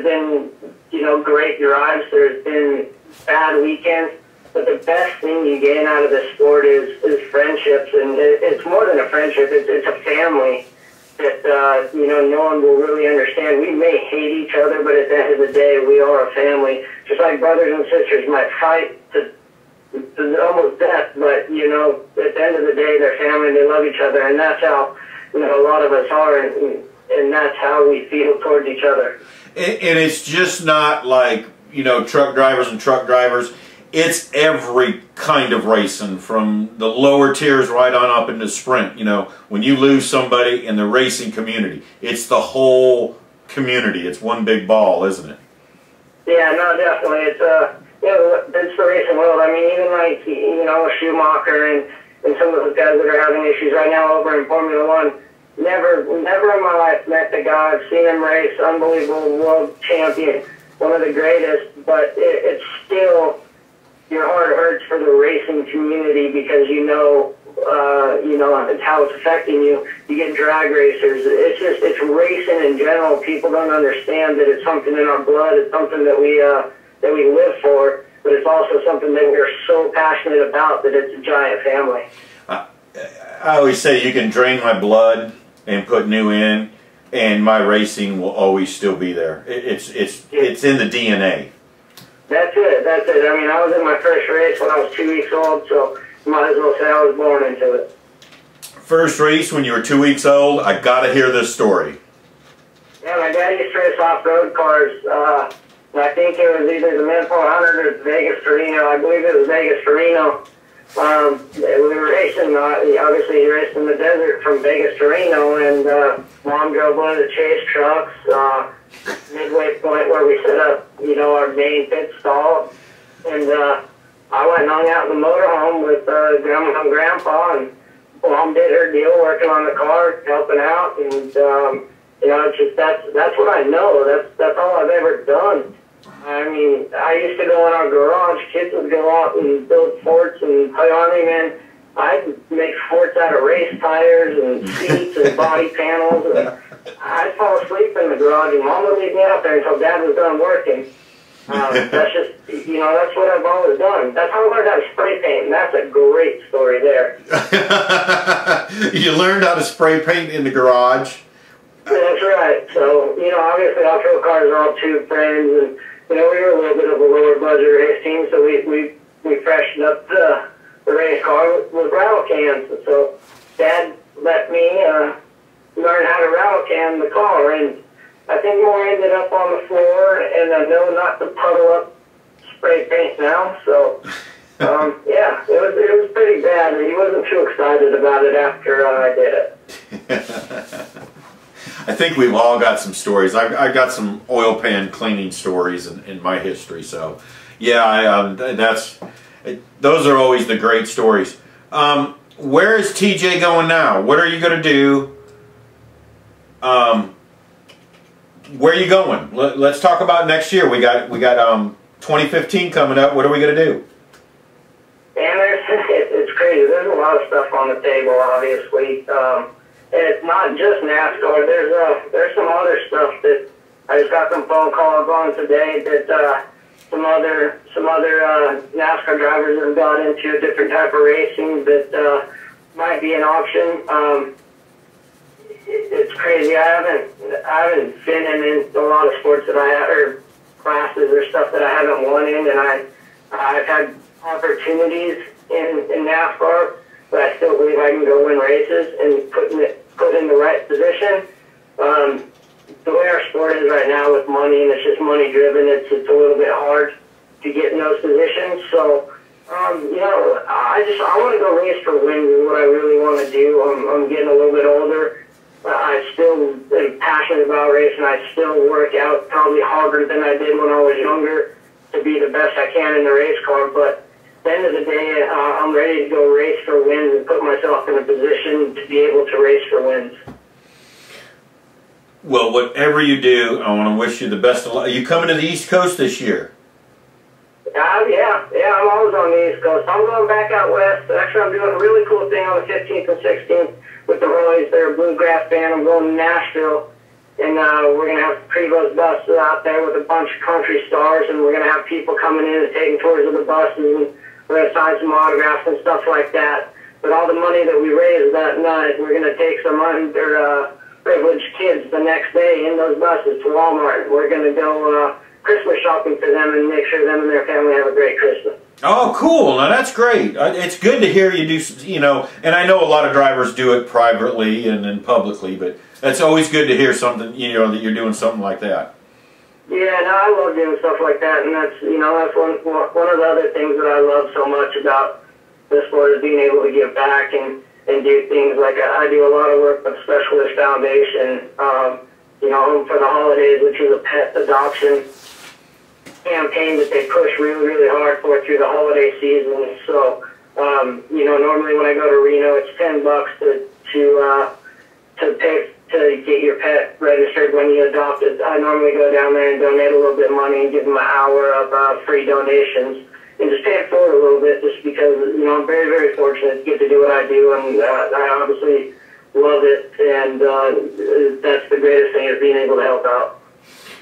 Speaker 3: been you know, great drives, there's been bad weekends. But the best thing you gain out of this sport is friendships, and it's more than a friendship. It's a family that you know, no one will really understand. We may hate each other, but at the end of the day, we are a family. Just like brothers and sisters might fight to almost death, but you know, at the end of the day, they're family and they love each other, and that's how, you know, a lot of us are, and that's how we feel towards each other.
Speaker 2: And it's just not like, you know, truck drivers and truck drivers. It's every kind of racing, from the lower tiers right on up into sprint. You know, when you lose somebody in the racing community, it's the whole community. It's one big ball, isn't it?
Speaker 3: Yeah, no, definitely. It's you know, it's the racing world. I mean, even like, you know, Schumacher and some of those guys that are having issues right now over in Formula One. Never in my life met the guy. I've seen him race, unbelievable world champion, one of the greatest. But it's still, your heart hurts for the racing community, because you know it's how it's affecting you. You get drag racers. It's racing in general. People don't understand that it's something in our blood. It's something that we live for. But it's also something that we're so passionate about that it's a giant family.
Speaker 2: I always say you can drain my blood and put new in, and my racing will always still be there. It's in the DNA.
Speaker 3: That's it. I mean, I was in my first race when I was 2 weeks old, so you might as well say I was born into it.
Speaker 2: First race when you were 2 weeks old, I gotta hear this story.
Speaker 3: Yeah, my dad used to race off-road cars. I think it was either the Mid 400 or the Vegas to Reno. I believe it was Vegas to Reno. We were racing, obviously he raced in the desert from Vegas to Reno, and Mom drove one of the chase trucks, midway point where we set up, you know, our main pit stall, and I went and hung out in the motorhome with Grandma and Grandpa, and Mom did her deal working on the car, helping out, and you know, it's just that's what I know. That's all I've ever done. I mean, I used to go in our garage. Kids would go out and build forts and play Army, man. I'd make forts out of race tires and seats and body panels. And I'd fall asleep in the garage, and Mom would leave me out there until Dad was done working. That's just, you know, that's what I've always done. That's how I learned how to spray paint, and that's a great story there.
Speaker 2: You learned how to spray paint in the garage?
Speaker 3: That's right. So, you know, obviously off-road cars are all tube frames, and, you know, we were a little bit of a lower budget race team, so we freshened up the race car with rattle cans. And so Dad let me learn how to rattle can the car, and I think more ended up on the floor, and I know not to puddle up spray paint now. So, yeah, it was pretty bad, and he wasn't too excited about it after I did it.
Speaker 2: I think we've all got some stories. I've got some oil pan cleaning stories in my history. So, yeah, those are always the great stories. Where is TJ going now? What are you going to do? Where are you going? Let's talk about next year. We got 2015 coming up. What are we going to do?
Speaker 3: And it's crazy. There's a lot of stuff on the table, obviously. It's not just NASCAR. There's some other stuff that I just got some phone calls on today that some other NASCAR drivers have got into a different type of racing that might be an option. It's crazy. I haven't been in a lot of sports that or classes or stuff that I haven't won in, and I've had opportunities in NASCAR, but I still believe I can go win races and put in the right position. The way our sport is right now with money, and it's just money driven, it's a little bit hard to get in those positions. So, you know, I want to go race for wins is what I really want to do. I'm getting a little bit older. I still am passionate about racing. I still work out probably harder than I did when I was younger to be the best I can in the race car. But at the end of the day, I'm ready to go race for wins and put myself in a position to be able to race for wins.
Speaker 2: Well, whatever you do, I want to wish you the best of luck. Are you coming to the East Coast this year?
Speaker 3: Yeah, I'm always on the East Coast. I'm going back out west. Actually, I'm doing a really cool thing on the 15th and 16th with the Royals. They're a bluegrass band. I'm going to Nashville, and we're going to have Prevost buses out there with a bunch of country stars, and we're going to have people coming in and taking tours of the buses, and we're going to sign some autographs and stuff like that. But all the money that we raise that night, we're going to take some underprivileged kids the next day in those buses to Walmart. We're going to go Christmas shopping for them and make sure them and their family have a great Christmas.
Speaker 2: Oh, cool. Now, that's great. It's good to hear you do, you know, and I know a lot of drivers do it privately and then publicly, but it's always good to hear something, you know, that you're doing something like that.
Speaker 3: Yeah, no, I love doing stuff like that, and that's, you know, that's one of the other things that I love so much about this sport is being able to give back and do things like I do a lot of work with Specialist Foundation, you know, Home for the Holidays, which is a pet adoption campaign that they push really, really hard for through the holiday season. So, you know, normally when I go to Reno, it's $10 to pay to get your pet registered when you adopt it. I normally go down there and donate a little bit of money and give them an hour of free donations and just pay it forward a little bit, just because, you know, I'm very, very fortunate to get to do what I do, and I obviously love it, and that's the greatest thing, is being able to help out.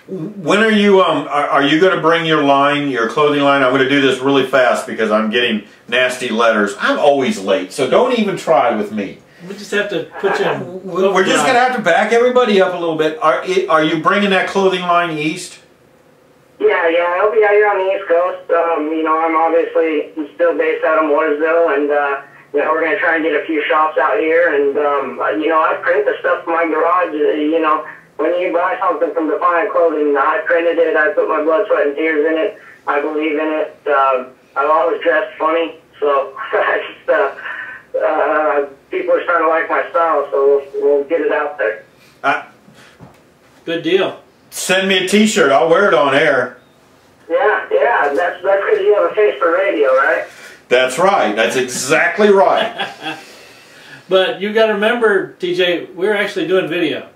Speaker 2: When are you going to bring your line, your clothing line? I'm going to do this really fast because I'm getting nasty letters. I'm always late, so don't even try with me.
Speaker 1: We just have to put you in.
Speaker 2: We're just going to have to back everybody up a little bit. Are you bringing that clothing line east?
Speaker 3: Yeah, I'll be out here on the East Coast. You know, I'm obviously still based out of Mooresville, and you know, we're going to try and get a few shops out here. And you know, I print the stuff in my garage. You know, when you buy something from Defiant Clothing, I printed it. I put my blood, sweat, and tears in it. I believe in it. I've always dressed funny, so people are starting to like my style. So we'll get it out there.
Speaker 1: Good deal.
Speaker 2: Send me a T-shirt. I'll wear it on air.
Speaker 3: Yeah. That's because you have a face for radio, right?
Speaker 2: That's right. That's exactly right.
Speaker 1: But you got to remember, TJ, we're actually doing video.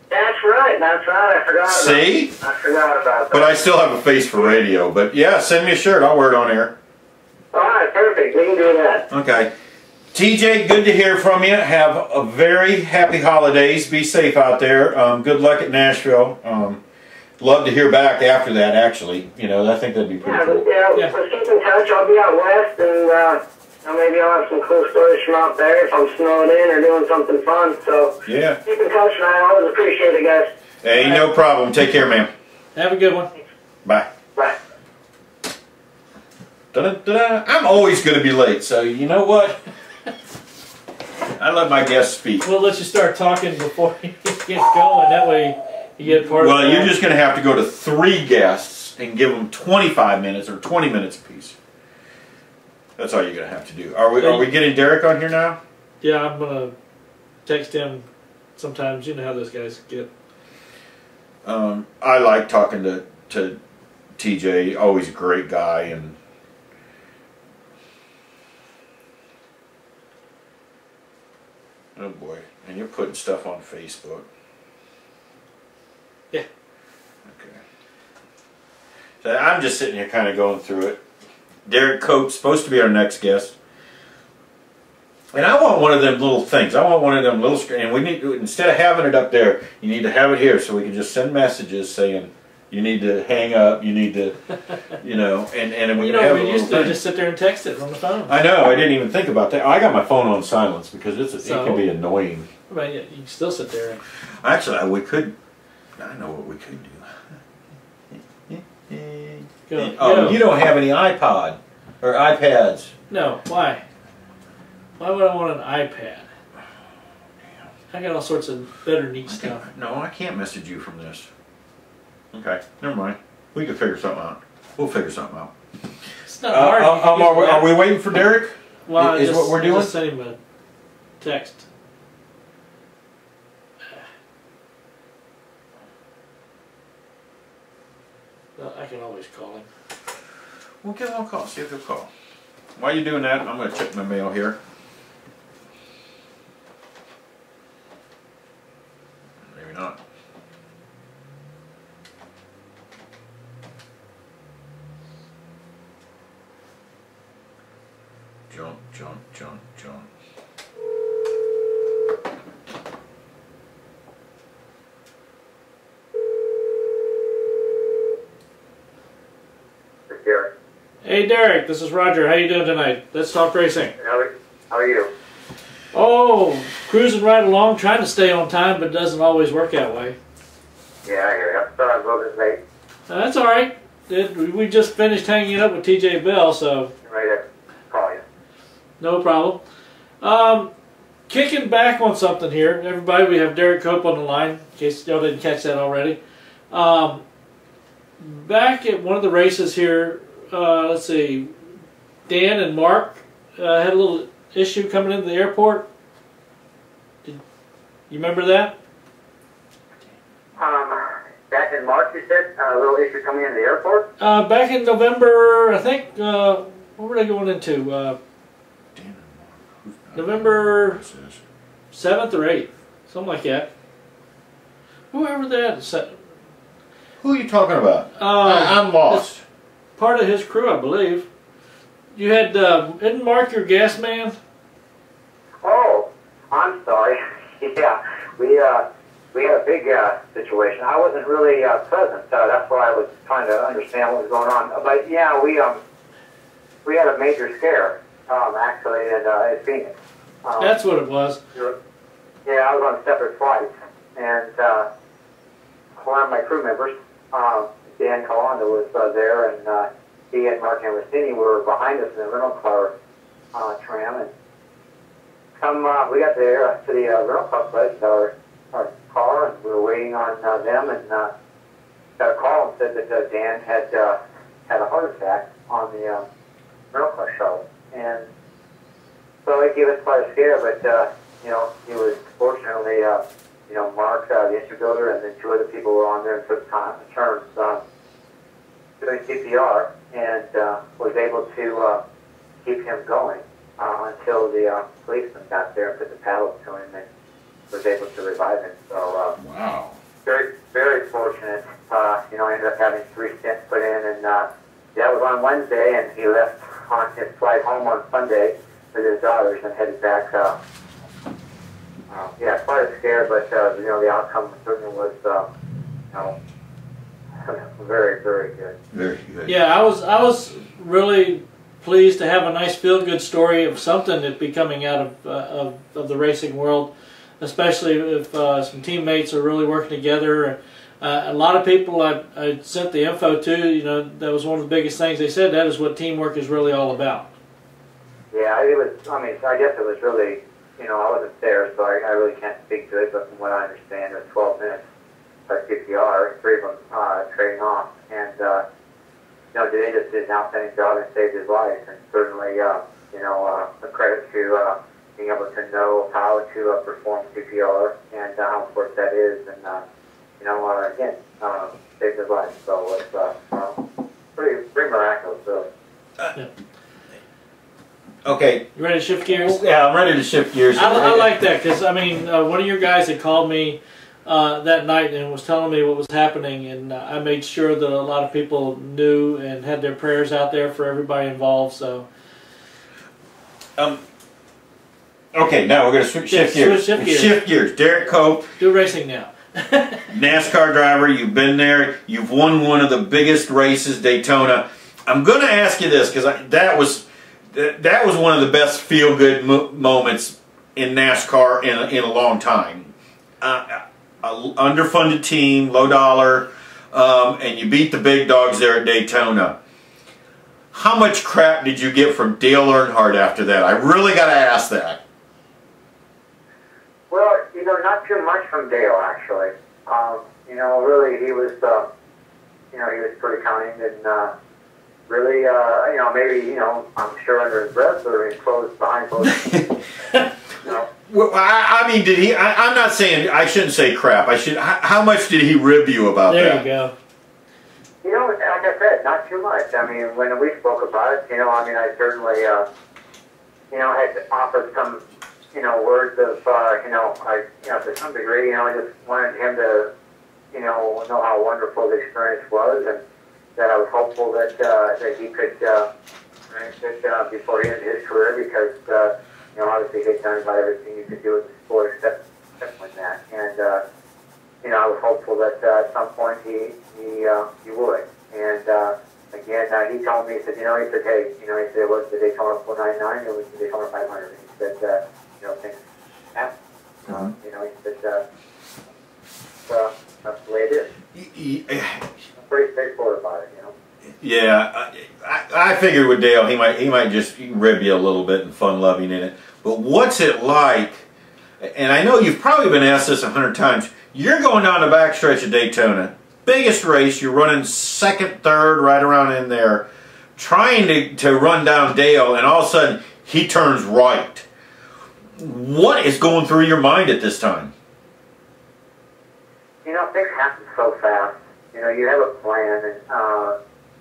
Speaker 3: That's right. I forgot about
Speaker 2: See?
Speaker 3: I forgot about that.
Speaker 2: But I still have a face for radio. But yeah, send me a shirt. I'll wear it on air.
Speaker 3: All right, perfect. We can do that.
Speaker 2: Okay. TJ, good to hear from you. Have a very happy holidays. Be safe out there. Good luck at Nashville. Love to hear back after that, actually. You know, I think that'd be pretty cool.
Speaker 3: Yeah, let's keep in touch. I'll be out west, and maybe I'll have some cool stories from out there if I'm snowing in or doing something fun. So
Speaker 2: yeah,
Speaker 3: keep in touch, and I always appreciate it, guys.
Speaker 2: Hey, no problem. Take care, man.
Speaker 1: Have a good one.
Speaker 2: Bye.
Speaker 3: Bye.
Speaker 2: Da-da-da-da. I'm always going to be late, so you know what? I let my guests speak.
Speaker 1: We'll let you start talking before you get going. That way you get part of
Speaker 2: Well, you're just going to have to go to 3 guests and give them 25 minutes or 20 minutes apiece. That's all you're going to have to do. Are we getting Derrike on here now?
Speaker 1: Yeah, I'm going to text him sometimes. You know how those guys get.
Speaker 2: I like talking to TJ. Always a great guy. And oh boy, and you're putting stuff on Facebook.
Speaker 1: Yeah.
Speaker 2: Okay. So I'm just sitting here kind of going through it. Derrike Coates supposed to be our next guest. And I want one of them little things. I want one of them little screens. And we need to, instead of having it up there, you need to have it here so we can just send messages saying you need to hang up, you need to, you know, and we have
Speaker 1: we used to just sit there and text it on the phone.
Speaker 2: I know. I didn't even think about that. I got my phone on silence because it can be annoying.
Speaker 1: Right, yeah, you can still sit there.
Speaker 2: Actually, we could. I know what we could do.
Speaker 1: Go.
Speaker 2: You don't have any iPod or iPads.
Speaker 1: No, why? Why would I want an iPad? I got all sorts of better neat stuff.
Speaker 2: No, I can't message you from this. Okay, never mind. We can figure something out. We'll figure something out.
Speaker 1: It's not hard.
Speaker 2: Are we waiting for Derrike?
Speaker 1: Well,
Speaker 2: is what we're doing?
Speaker 1: Just send him a text. Well, I can always call him.
Speaker 2: We'll give him a call. See if he'll call. While you're doing that, I'm going to check my mail here. Maybe not. John.
Speaker 1: Hey Derrike, this is Roger. How you doing tonight? Let's talk racing.
Speaker 3: How are you?
Speaker 1: Oh, cruising right along, trying to stay on time, but it doesn't always work that way.
Speaker 3: Yeah, I hear you. Sorry I'm a little bit late.
Speaker 1: That's all right. We just finished hanging up with TJ Bell, so
Speaker 3: I'm ready to call you.
Speaker 1: no problem. Kicking back on something here, everybody. We have Derrike Cope on the line, in case y'all didn't catch that already. Back at one of the races here, let's see, Dan and Mark had a little issue coming into the airport. You remember that?
Speaker 3: Back in March, you said a little issue coming in the airport.
Speaker 1: Back in November, I think. What were they going into? November 7th or 8th, something like that. Whoever that.
Speaker 2: Who are you talking about? I'm lost.
Speaker 1: Part of his crew, I believe. You had, isn't Mark your gas man?
Speaker 3: Oh, I'm sorry. Yeah, we had a big situation. I wasn't really present. That's why I was trying to understand what was going on. But yeah, we had a major scare actually in Phoenix.
Speaker 1: That's what it was.
Speaker 3: Yeah, I was on separate flights, and one of my crew members, Dan Calanda, was there, and he and Mark Ambrosini were behind us in the rental car tram, and we got there to the rental car place, our car, and we were waiting on them, and got a call and said that Dan had a heart attack on the rental car shuttle, and so it gave us quite a scare, but he was fortunately, Mark, the entry builder, and then 2 other people were on there and took turns doing CPR, and was able to keep him going until the policeman got there and put the paddles to him and was able to revive him. So
Speaker 2: wow.
Speaker 5: very, very fortunate. You know, I ended up having 3 stints put in, and that was on Wednesday, and he left on his flight home on Sunday with his daughters and headed back. Yeah, quite a scare, but you know, the outcome certainly was, you know, very, very good.
Speaker 2: Very good.
Speaker 1: Yeah, I was really pleased to have a nice feel-good story of something that be coming out of the racing world, especially if some teammates are really working together. A lot of people I sent the info to, you know, that was one of the biggest things they said. That is what teamwork is really all about.
Speaker 5: Yeah, it was. I mean, I guess it was really. You know, I wasn't there, so I really can't speak to it. But from what I understand, it was 12 minutes by CPR, 3 of them trading off, and you know, they just did an outstanding job and saved his life. And certainly, you know, a credit to being able to know how to perform CPR and how important that is. And you know, again, saved his life. So it's pretty miraculous. So.
Speaker 1: Yeah.
Speaker 2: Okay.
Speaker 1: You ready to shift gears?
Speaker 2: Yeah, I'm ready to shift gears.
Speaker 1: I like that because, I mean, one of your guys had called me that night and was telling me what was happening, and I made sure that a lot of people knew and had their prayers out there for everybody involved. So,
Speaker 2: okay, now we're going to shift gears. Shift gears. Derrike Cope.
Speaker 1: Do racing now.
Speaker 2: NASCAR driver, you've been there. You've won one of the biggest races, Daytona. I'm going to ask you this because that was one of the best feel-good moments in NASCAR in a long time. Underfunded team, low dollar, and you beat the big dogs there at Daytona. How much crap did you get from Dale Earnhardt after that? I really got to ask that.
Speaker 5: Well, you know, not too much from Dale, actually. You know, really, he was, you know, he was pretty kind and really, you know, maybe, you know, I'm sure under his breath or behind closed. You know.
Speaker 2: Well, I mean, did he? I'm not saying I shouldn't say crap. How much did he rib you about that?
Speaker 1: There you go.
Speaker 5: You know, like I said, not too much. I mean, when we spoke about it, you know, I mean, I certainly, you know, had offered some, you know, words of, you know, to some degree, you know, I just wanted him to, you know how wonderful the experience was, and that I was hopeful that that he could before he ended his career, because you know, obviously he had done about everything you could do in the sport except win that, and you know, I was hopeful that at some point he would, and again, he told me, he said, you know, he said, hey, you know, he said it was the Daytona 499, it was the Daytona 500, and he said, you know, things happen, you know, he said, that's the way it is. I'm pretty straightforward about it, you know.
Speaker 2: Yeah, I figured with Dale, he might just rib you a little bit and fun-loving in it. But what's it like? And I know you've probably been asked this 100 times. You're going down the backstretch of Daytona, biggest race. You're running second, third, right around in there, trying to run down Dale, and all of a sudden he turns right. What is going through your mind at this time?
Speaker 5: You know, things happen so fast. You know, you have a plan, and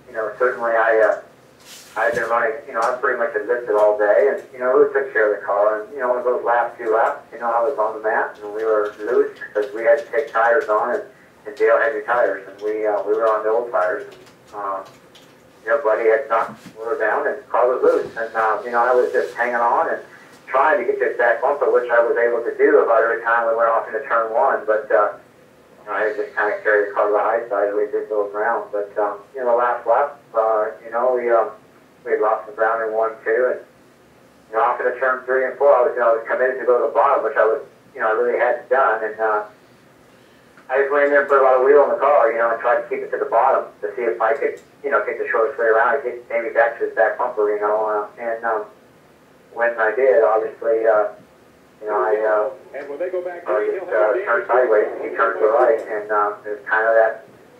Speaker 5: you know, certainly I've been running. You know, I pretty much had lifted all day, and you know, we took care of the car. And you know, in those last 2 laps, you know, I was on the mat, and we were loose because we had to take tires on, and Dale had new tires, and we were on the old tires. And, you know, Buddy had knocked, we were down, and the car was loose, and you know, I was just hanging on and trying to get this back bumper, which I was able to do about every time we went off into turn 1, but. I just kind of carried the car to the high side and we did go around. But, you know, the last lap, you know, we had lost some ground in 1, 2. And, you know, off into turn 3 and 4, I was committed to go to the bottom, which I was, you know, I really hadn't done. And I just went in there and put a lot of wheel in the car, you know, and tried to keep it to the bottom to see if I could, you know, take the shortest way around and get maybe back to his back bumper, you know. And when I did, obviously, you know, I just turned sideways and he turned to the right, and it was kind of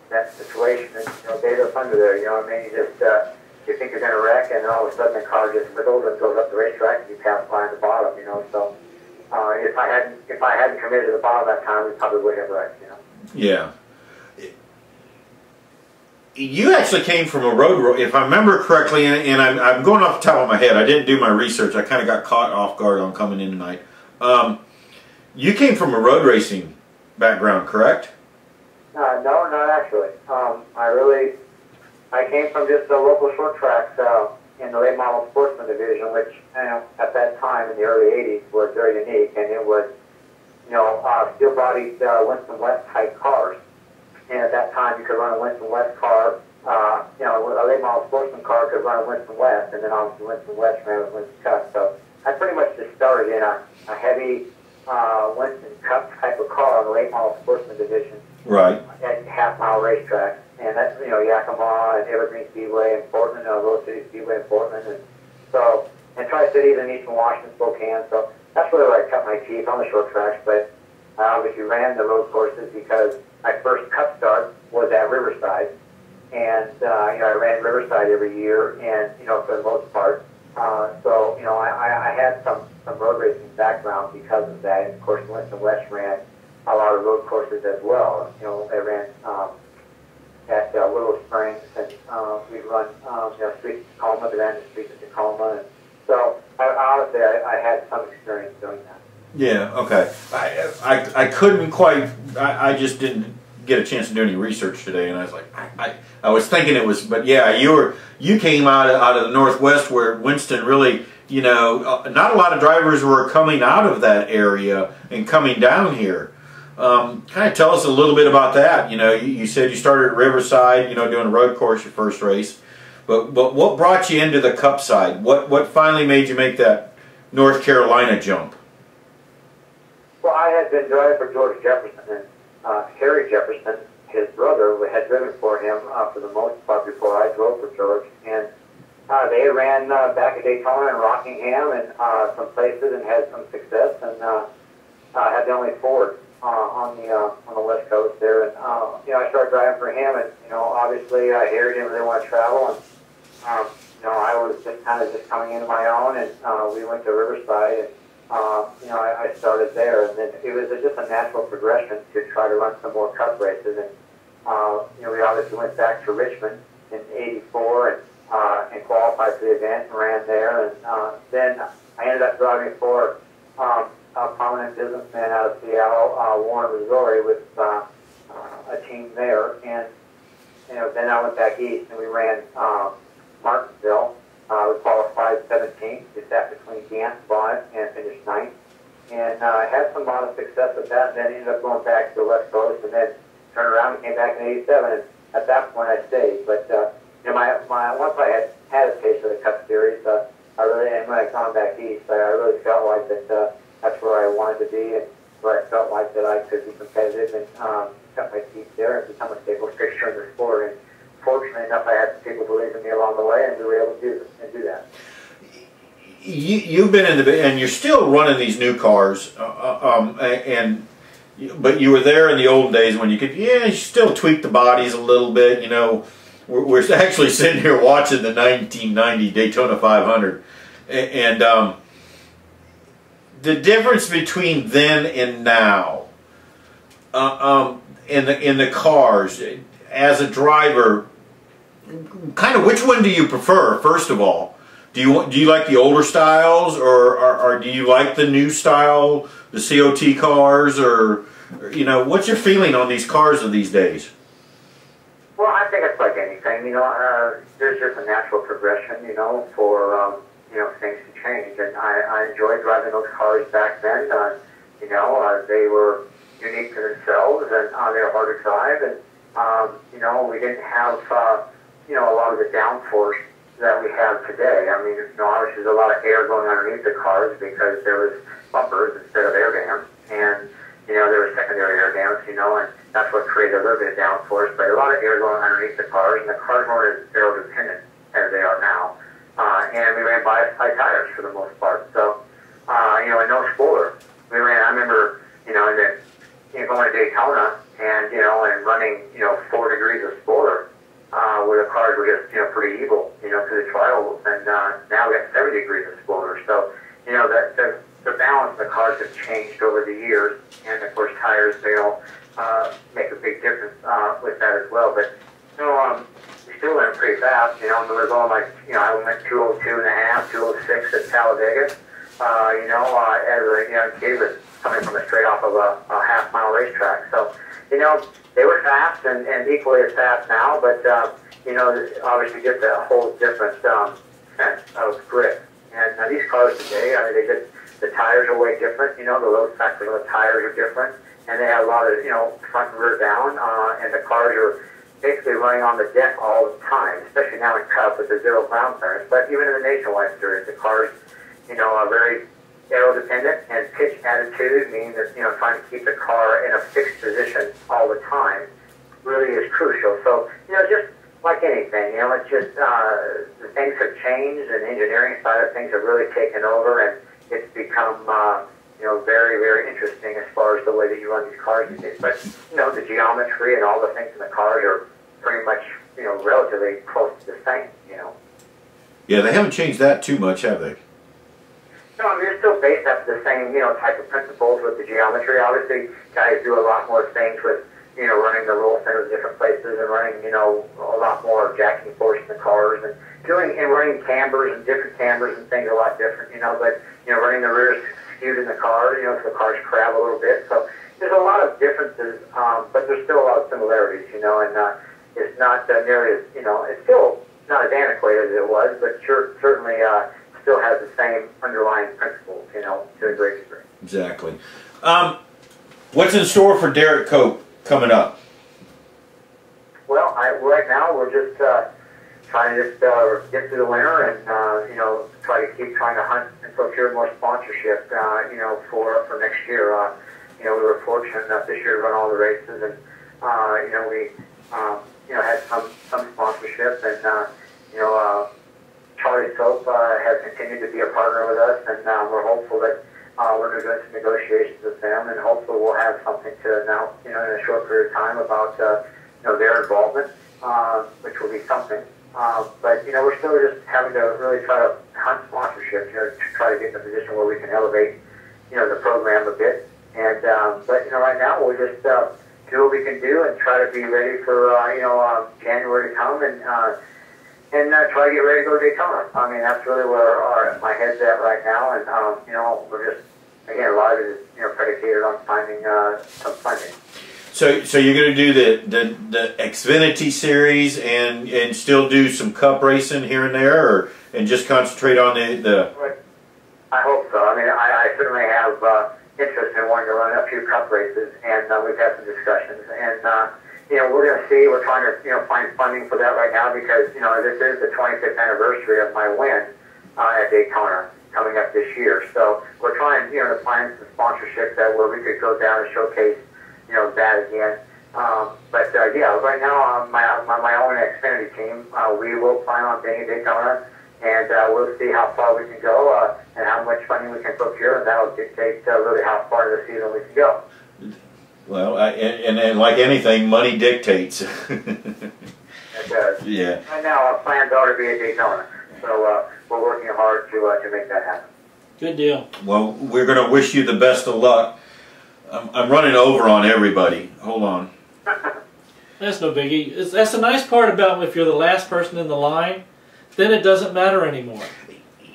Speaker 5: that situation, and you know, days of thunder there, you know what I mean? You just you think you're going to wreck, and then all of a sudden the car just fiddles and goes up the racetrack, and you pass by the bottom, you know. So if I hadn't committed to the bottom that time, we probably would have wrecked, you know.
Speaker 2: Yeah. You actually came from a road, if I remember correctly, and I'm going off the top of my head. I didn't do my research. I kind of got caught off guard on coming in tonight. You came from a road racing background, correct?
Speaker 5: No, not actually. I came from just a local short tracks in the late model sportsman division, which at that time in the early 80s was very unique, and it was, steel-bodied Winston West type cars. And at that time, you could run a Winston West car, a late model sportsman car could run a Winston West, and then obviously Winston West ran with Winston Cup. So I pretty much just started in a heavy Winston Cup type of car on the late model sportsman division.
Speaker 2: Right.
Speaker 5: At half-mile racetracks. And that's, Yakima and Evergreen Speedway in Portland, Rose City Speedway in Portland. And Tri-Cities and Eastern Washington, Spokane. So that's really where I cut my teeth on the short tracks. But I obviously ran the road courses because my first Cup start was at Riverside. And, I ran Riverside every year, and, for the most part. I had some road racing background because of that. And, of course, Winston West ran a lot of road courses as well. They ran at Willow Springs, and we'd run, streets of Tacoma, the random streets of Tacoma. And so, honestly, I had some experience doing that.
Speaker 2: Yeah, okay. I couldn't quite, I just didn't get a chance to do any research today, and I was like, I was thinking it was, but yeah, you came out of the Northwest where Winston really, not a lot of drivers were coming out of that area and coming down here. Kind of tell us a little bit about that. You said you started at Riverside, doing a road course your first race, but what brought you into the Cup side? What finally made you make that North Carolina jump?
Speaker 5: Well, I had been driving for George Jefferson, and Harry Jefferson, his brother, had driven for him for the most part before I drove for George, and they ran back at Daytona and Rockingham and some places and had some success, and had the only Ford on the West Coast there, and I started driving for him, and obviously Harry didn't really want to travel, and I was just coming into my own, and we went to Riverside, and I started there, and then it was just a natural progression to try to run some more Cup races, and we obviously went back to Richmond in '84 and qualified for the event and ran there, and then I ended up driving for a prominent businessman out of Seattle, Warren, Missouri, with a team there, and then I went back east and we ran Martinsville. We qualified 17th. We sat between Gant and Bonnet and finished 9th. And I had some modest success with that, and then ended up going back to the West Coast, and then turned around and came back in '87. And at that point, I stayed. But once I had a taste of the Cup Series, and when I gone back east, I really felt like that that's where I wanted to be, and where I felt like that I could be competitive and cut my teeth there and become a stable fixture in the sport. And fortunately enough, I had some people believe in me along the way, and we were able to do that.
Speaker 2: You've been and you're still running these new cars, but you were there in the old days when you could, you still tweak the bodies a little bit. We're actually sitting here watching the 1990 Daytona 500, and the difference between then and now, in the cars, as a driver, kind of which one do you prefer? First of all, do you like the older styles, or do you like the new style, the COT cars, or what's your feeling on these cars of these days?
Speaker 5: Well, I think it's like anything. There's just a natural progression. For things to change, and I enjoyed driving those cars back then. They were unique to themselves, and they were hard to drive, and we didn't have a lot of the downforce that we have today. I mean, obviously there's a lot of air going underneath the cars because there was bumpers instead of air dams, and there were secondary air dams, and that's what created a little bit of downforce. But a lot of air going underneath the cars, and the cars weren't as aero dependent as they are now. And we ran bias high tires for the most part. So, and no spoiler. We ran. I remember, going to Daytona and and running 4 degrees of spoiler. Where the cars were just, pretty evil, through the trials, and now we got 70 degrees of spoiler. So, the balance of the cars have changed over the years, and of course tires, make a big difference with that as well. But, we still went pretty fast, we were going like, I went 202 and a half, 206 at Talladega, as a young kid with coming from straight off of a half-mile racetrack. So, you know, they were fast and equally as fast now, but, you know, obviously just a whole different sense of grip. And these cars today, I mean, the tires are way different. You know, the load factors on the tires are different, and they have a lot of, you know, front and rear down, and the cars are basically running on the deck all the time, especially now in Cup with the zero ground clearance. But even in the Nationwide Series, the cars, you know, are very aero dependent, and pitch attitude means that, you know, trying to keep the car in a fixed position all the time really is crucial. So, you know, just like anything, you know, it's just the things have changed, and the engineering side of things have really taken over, and it's become, you know, very, very interesting as far as the way that you run these cars these days. But, you know, the geometry and all the things in the cars are pretty much, you know, relatively close to the same, you know.
Speaker 2: Yeah, they haven't changed that too much, have they?
Speaker 5: No, I mean, they're still based after the same, you know, type of principles with the geometry. Obviously, guys do a lot more things with, you know, running the roll centers in different places and running, you know, a lot more jacking force in the cars and running cambers and different cambers and things a lot different, you know, but, you know, running the rears skewed in the car, you know, so the cars crab a little bit. So there's a lot of differences, but there's still a lot of similarities, you know, and it's not nearly as, you know, it's still not as antiquated as it was, but certainly still has the same underlying principles, you know, to a great degree.
Speaker 2: Exactly. What's in store for Derrike Cope coming up?
Speaker 5: Well, right now we're just trying to just get through the winter and, you know, try to hunt and procure more sponsorship, you know, for next year. You know, we were fortunate enough this year to run all the races, and, you know, we, you know, had some sponsorship, and, you know, Charlie Soap has continued to be a partner with us, and we're hopeful that we're doing some negotiations with them, and hopefully we'll have something to announce, you know, in a short period of time about, you know, their involvement, which will be something. But, you know, we're still just having to really try to hunt sponsorship, you know, to try to get in a position where we can elevate, you know, the program a bit. And, but, you know, right now we'll just do what we can do and try to be ready for, you know, January to come, and try to get ready to go to Daytona. I mean, that's really where my head's at right now, and, you know, we're just, again, a lot of it is, you know, predicated on finding some funding.
Speaker 2: So you're going to do the Xfinity series and still do some Cup racing here and there, and just concentrate on the.
Speaker 5: I hope so. I mean, I certainly have interest in wanting to run a few Cup races, and we've had some discussions, and you know, we're going to see. We're trying to, you know, find funding for that right now, because, you know, this is the 25th anniversary of my win at Daytona coming up this year. So we're trying, you know, to find some sponsorship where we could go down and showcase, you know, that again. But yeah, right now my own Xfinity team, we will plan on being at Daytona, and we'll see how far we can go and how much funding we can procure, and that'll dictate really how far of the season we can go.
Speaker 2: Well, and like anything, money dictates.
Speaker 5: It does.
Speaker 2: Yeah.
Speaker 5: Right now, our plans are to be at Daytona, so we're working hard to make that happen.
Speaker 1: Good deal.
Speaker 2: Well, we're going to wish you the best of luck. I'm running over on everybody. Hold on.
Speaker 1: That's no biggie. That's the nice part about if you're the last person in the line, then it doesn't matter anymore.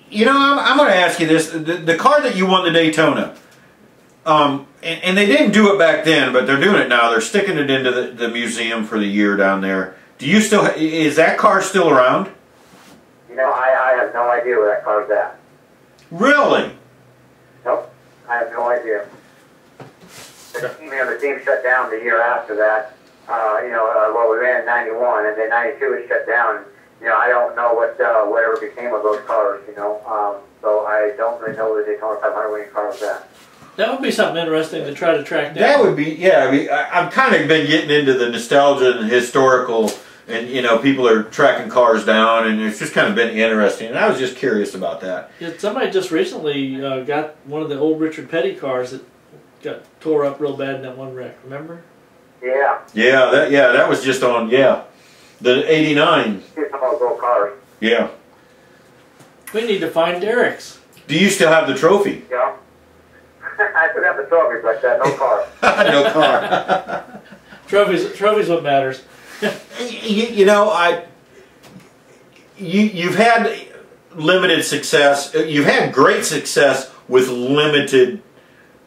Speaker 2: You know, I'm going to ask you this. The car that you won the Daytona, and they didn't do it back then, but they're doing it now. They're sticking it into the museum for the year down there. Do you still, is that car still around?
Speaker 5: You know, I have no idea where that car's at.
Speaker 2: Really?
Speaker 5: Nope, I have no idea. You know, the team shut down the year after that. You know, well, we ran in '91, and then '92 it shut down. You know, I don't know whatever became of those cars. You know, so I don't really know where the Daytona 500 winning car was at.
Speaker 1: That would be something interesting to try to track down.
Speaker 2: That would be, yeah. I mean, I've kind of been getting into the nostalgia and historical, and, you know, people are tracking cars down, and it's just kind of been interesting. And I was just curious about that.
Speaker 1: Yeah, somebody just recently got one of the old Richard Petty cars that got tore up real bad in that one wreck. Remember?
Speaker 5: Yeah.
Speaker 2: Yeah, that was just on, the '89.
Speaker 5: Some of those old cars.
Speaker 2: Yeah.
Speaker 1: We need to find Derrike's.
Speaker 2: Do you still have the trophy?
Speaker 5: Yeah. I still have the trophy, but no car.
Speaker 2: No car.
Speaker 1: Trophies what matters.
Speaker 2: you know, you've had limited success. You've had great success with limited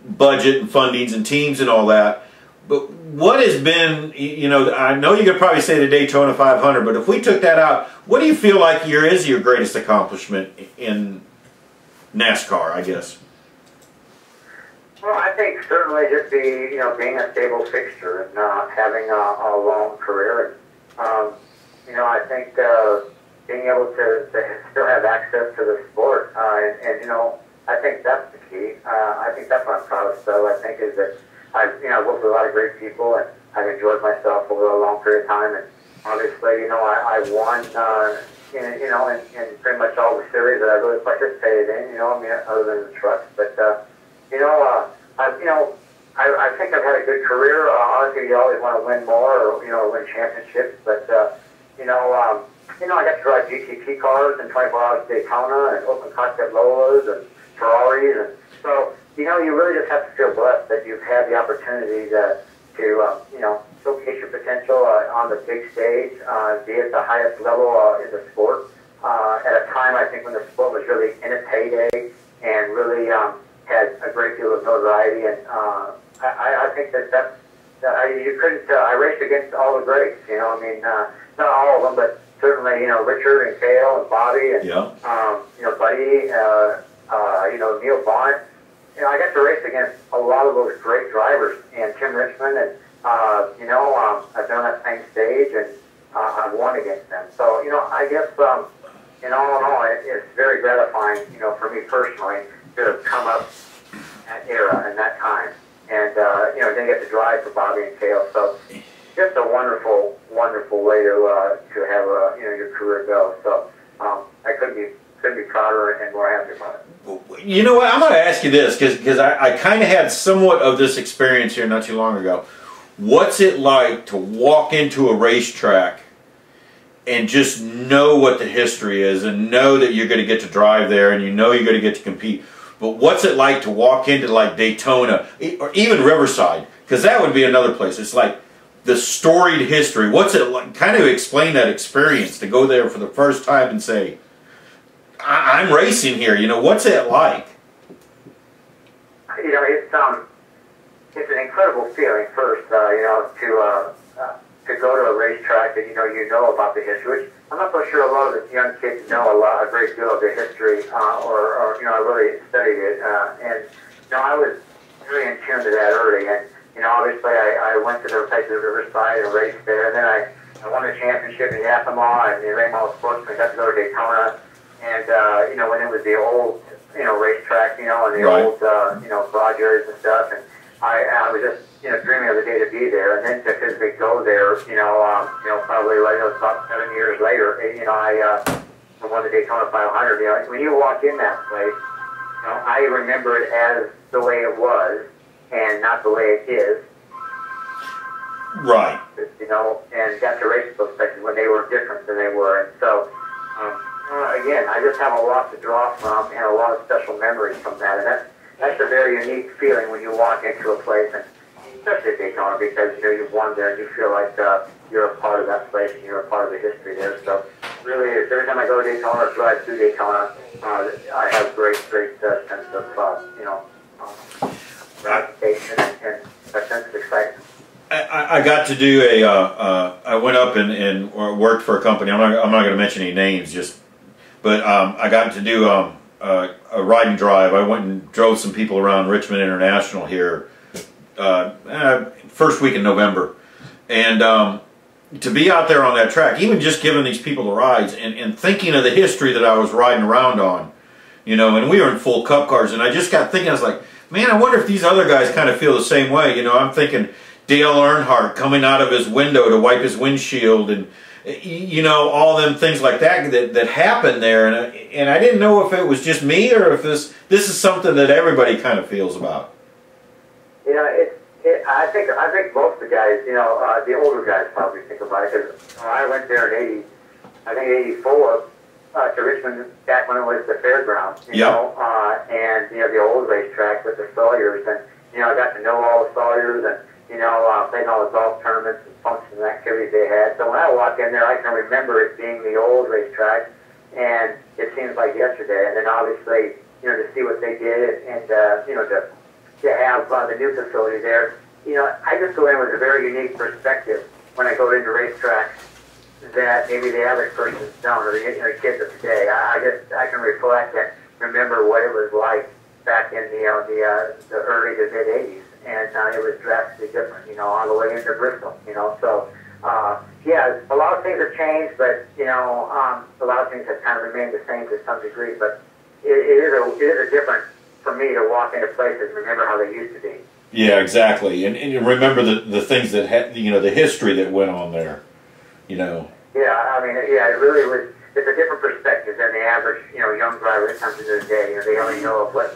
Speaker 2: budget and fundings and teams and all that. But what has been, you know, I know you could probably say the Daytona 500, but if we took that out, what do you feel like is your greatest accomplishment in NASCAR, I guess?
Speaker 5: Well, I think certainly just being a stable fixture and having a long career. And, I think being able to still have access to the sport, and I think that's the key. I think that's what I'm proudest of. I think is that I've worked with a lot of great people, and I've enjoyed myself over a long period of time. And obviously, I won, in pretty much all the series that I really participated in. Other than the trucks, but I think I've had a good career. Obviously, you always want to win more, or win championships. But I got to drive GTP cars and 24 Hours Daytona and open cockpit Lolas and Ferraris, and so you really just have to feel blessed that you've had the opportunity to showcase your potential on the big stage, be at the highest level in the sport at a time I think when the sport was really in its heyday and really had a great deal of notoriety, and I think that you couldn't. I raced against all the greats. Not all of them, but certainly Richard and Cale and Bobby and Buddy, Neil Bond. I got to race against a lot of those great drivers, and Tim Richmond, and I've been on that same stage, and I've won against them. So I guess all in all, it's very gratifying, for me personally, to have come up that era and that time, and then get to drive for Bobby and Cale. So just a wonderful, wonderful way to have your career go. So I couldn't be prouder and more happy about it.
Speaker 2: You know what? I'm going to ask you this because I kind of had somewhat of this experience here not too long ago. What's it like to walk into a racetrack and just know what the history is and know that you're going to get to drive there and you're going to get to compete? But what's it like to walk into like Daytona or even Riverside? Because that would be another place. It's like the storied history. What's it like? Kind of explain that experience to go there for the first time and say, I'm racing here. What's it like?
Speaker 5: It's an incredible feeling. First, to go to a racetrack that you know about the history. Which I'm not so sure a lot of the young kids know a great deal of the history, or I really studied it, and I was very in tune to that early. And obviously, I went to the place at Riverside and raced there, and then I won a championship in Yakima and the Rainbow Sportsman. Got to go to Daytona. And, when it was the old, racetrack, and the old, broad areas and stuff. And I was just, dreaming of the day to be there. And then to physically go there, probably about 7 years later, I won the Daytona 500. When you walk in that place, I remember it as the way it was and not the way it is.
Speaker 2: Right.
Speaker 5: And got to race those places when they were different than they were. And so, again, I just have a lot to draw from and a lot of special memories from that. And that's a very unique feeling when you walk into a place, and especially at Daytona, because you've won there and you feel like you're a part of that place and you're a part of the history there. So really, every time I go to Daytona or drive through Daytona, I have great sense of gratification and a sense of excitement.
Speaker 2: I got to do I went up and worked for a company. I'm not going to mention any names, but I got to do a ride and drive. I went and drove some people around Richmond International here first week in November, and to be out there on that track, even just giving these people the rides and thinking of the history that I was riding around on, and we were in full cup cars, and I just got thinking, I was like, man, I wonder if these other guys kind of feel the same way. I'm thinking Dale Earnhardt coming out of his window to wipe his windshield, and all them things like that happened there, and I didn't know if it was just me or if this is something that everybody kind of feels about.
Speaker 5: I think most of the guys, the older guys probably think about it, because I went there in '84 to Richmond back when it was the fairgrounds, and the old racetrack with the Sawyers, and I got to know all the Sawyers and. Playing all the golf tournaments and functions and activities they had. So when I walk in there, I can remember it being the old racetrack, and it seems like yesterday. And then obviously, to see what they did and to to have the new facility there. You know, I just go in with a very unique perspective when I go into racetracks that maybe the average person don't, or the kids of today. I can reflect and remember what it was like back in the early to mid '80s, and it was drastically different. You know, all the way into Bristol. You know, so yeah, a lot of things have changed, but you know, a lot of things have kind of remained the same to some degree. But it is a different for me to walk into places and remember how they used to be.
Speaker 2: Yeah, exactly, and you remember the things that the history that went on there. You know. Yeah,
Speaker 5: I mean, yeah, it really was. It's a different perspective than the average, you know, young driver that comes into the day. You know, they only know of what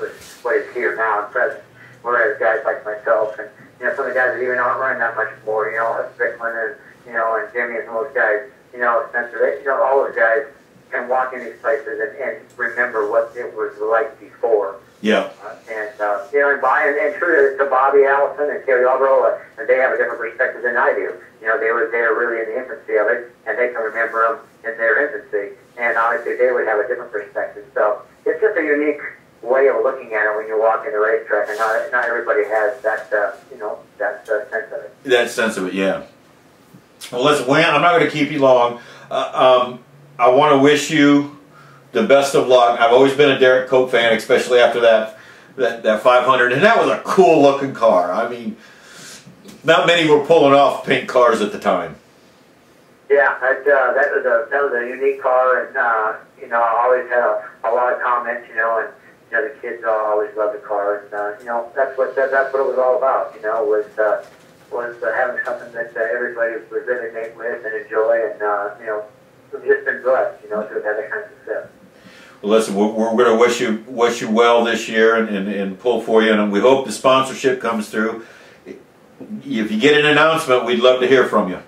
Speaker 5: is here now and present. Whereas guys like myself and you know some of the guys that even aren't running that much more, you know, Strickland and you know and Jimmy and those guys, you know, Spencer, you know, all those guys can walk in these places and remember what it was like before.
Speaker 2: Yeah.
Speaker 5: You know, and true to Bobby Allison and Terry Albro, and they have a different perspective than I do. You know, they were there really in the infancy of it, and they can remember them in their infancy. And obviously, they would have a different perspective. So it's just a unique way of looking at it when you walk in the racetrack, and not everybody has that, you know, that sense of it.
Speaker 2: That sense of it, yeah. Well, listen, Wayne, I'm not going to keep you long. I want to wish you the best of luck. I've always been a Derrike Cope fan, especially after that 500, and that was a cool looking car. I mean, not many were pulling off pink cars at the time.
Speaker 5: Yeah, that was a unique car, and you know, I always had a lot of comments, you know, and you know, the kids always loved the car, and you know, that's what it was all about, you know, was having something that everybody would resonate with and enjoy, and you know, we've just been blessed, you know, to have had that kind of success.
Speaker 2: Well, listen, we're going to wish you well this year and pull for you, and we hope the sponsorship comes through. If you get an announcement, we'd love to hear from you.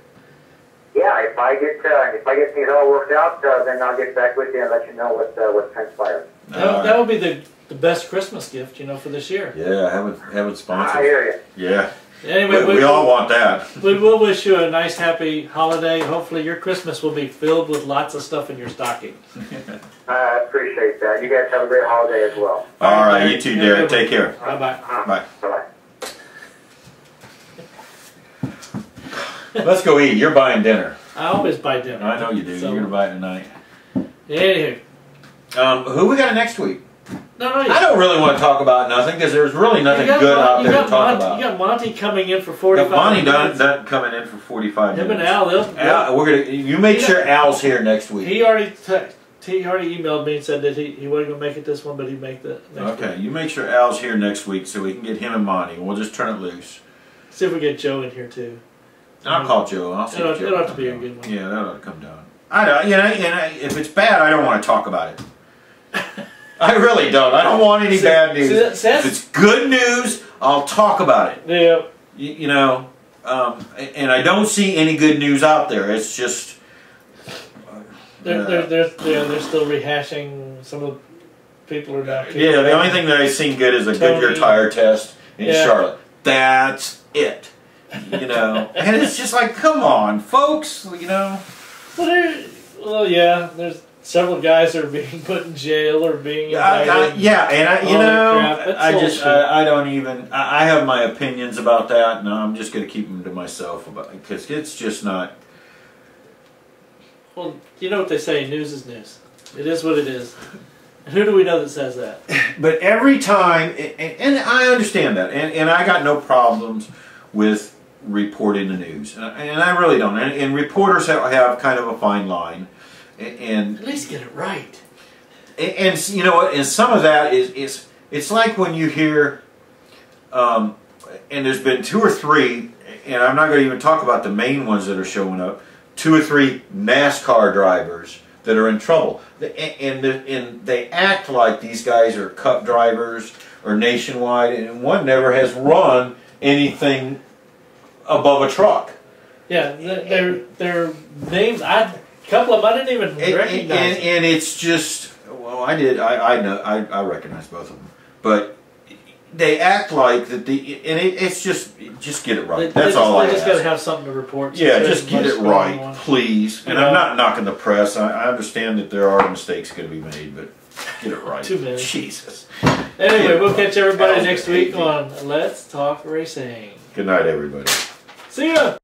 Speaker 5: Yeah, if I get things all worked out, then I'll get back with you and let you know what transpired.
Speaker 1: That would be the best Christmas gift, you know, for this year.
Speaker 2: Yeah, having sponsors.
Speaker 5: I hear you.
Speaker 2: Yeah.
Speaker 1: Anyway,
Speaker 2: we all want that.
Speaker 1: We will wish you a nice, happy holiday. Hopefully your Christmas will be filled with lots of stuff in your stocking.
Speaker 5: I appreciate that. You guys have a great holiday as well.
Speaker 2: All right, you too, Derrike. Take care.
Speaker 1: Bye-bye.
Speaker 2: Bye.
Speaker 5: Bye-bye.
Speaker 2: Let's go eat. You're buying dinner.
Speaker 1: I always buy dinner.
Speaker 2: I know you do.
Speaker 1: So,
Speaker 2: You're going to buy it tonight.
Speaker 1: Anywho.
Speaker 2: Who we got next week?
Speaker 1: No,
Speaker 2: I don't really want to talk about nothing because there's really nothing good out there to talk about.
Speaker 1: You got Monty coming in for 45
Speaker 2: Monty
Speaker 1: minutes.
Speaker 2: Done coming in for 45 minutes.
Speaker 1: Him and Al,
Speaker 2: you make sure Al's here next week.
Speaker 1: He already emailed me and said that he wasn't going to make it this one, but he'd make the next
Speaker 2: Okay,
Speaker 1: week.
Speaker 2: you make sure Al's here next week so we can get him and Monty, and we'll just turn it loose.
Speaker 1: See if we get Joe in here too.
Speaker 2: I'll call Joe. I'll see if Joe
Speaker 1: it'll have to be a good one.
Speaker 2: Yeah, that ought to come down. I don't, if it's bad, I don't want to talk about it. I really don't. I don't want any bad news. If it's good news, I'll talk about it.
Speaker 1: Yeah.
Speaker 2: You know, and I don't see any good news out there. It's just
Speaker 1: they're still rehashing some of the people are now.
Speaker 2: Yeah, the only thing that I've seen good is a Goodyear tire test in Charlotte. That's it. You know, and it's just like, come on, folks. You know.
Speaker 1: Well, yeah. There's several guys that are being put in jail or being indicted.
Speaker 2: I don't even. I have my opinions about that, and I'm just going to keep them to myself about it because it's just not.
Speaker 1: Well, you know what they say: news is news. It is what it is. And who do we know that says that?
Speaker 2: But every time, and I understand that, and I got no problems with reporting the news, and I really don't. And reporters have kind of a fine line. And
Speaker 1: at least get it right.
Speaker 2: And you know what? And some of that is it's like when you hear, and there's been 2 or 3, and I'm not going to even talk about the main ones that are showing up. 2 or 3 NASCAR drivers that are in trouble, and they act like these guys are Cup drivers or Nationwide, and one never has run anything above a truck.
Speaker 1: Yeah, their names. A couple of them I didn't even recognize.
Speaker 2: And it's just, well, I did. I recognize both of them, but they act like that. It's just get it right. That's all I ask.
Speaker 1: They just got to have something to report.
Speaker 2: Yeah, just get it right, please. And I'm not knocking the press. I understand that there are mistakes going to be made, but Get it right.
Speaker 1: 2 minutes.
Speaker 2: Jesus.
Speaker 1: Anyway, we'll catch everybody next week on Let's Talk Racing.
Speaker 2: Good night, everybody.
Speaker 1: See ya!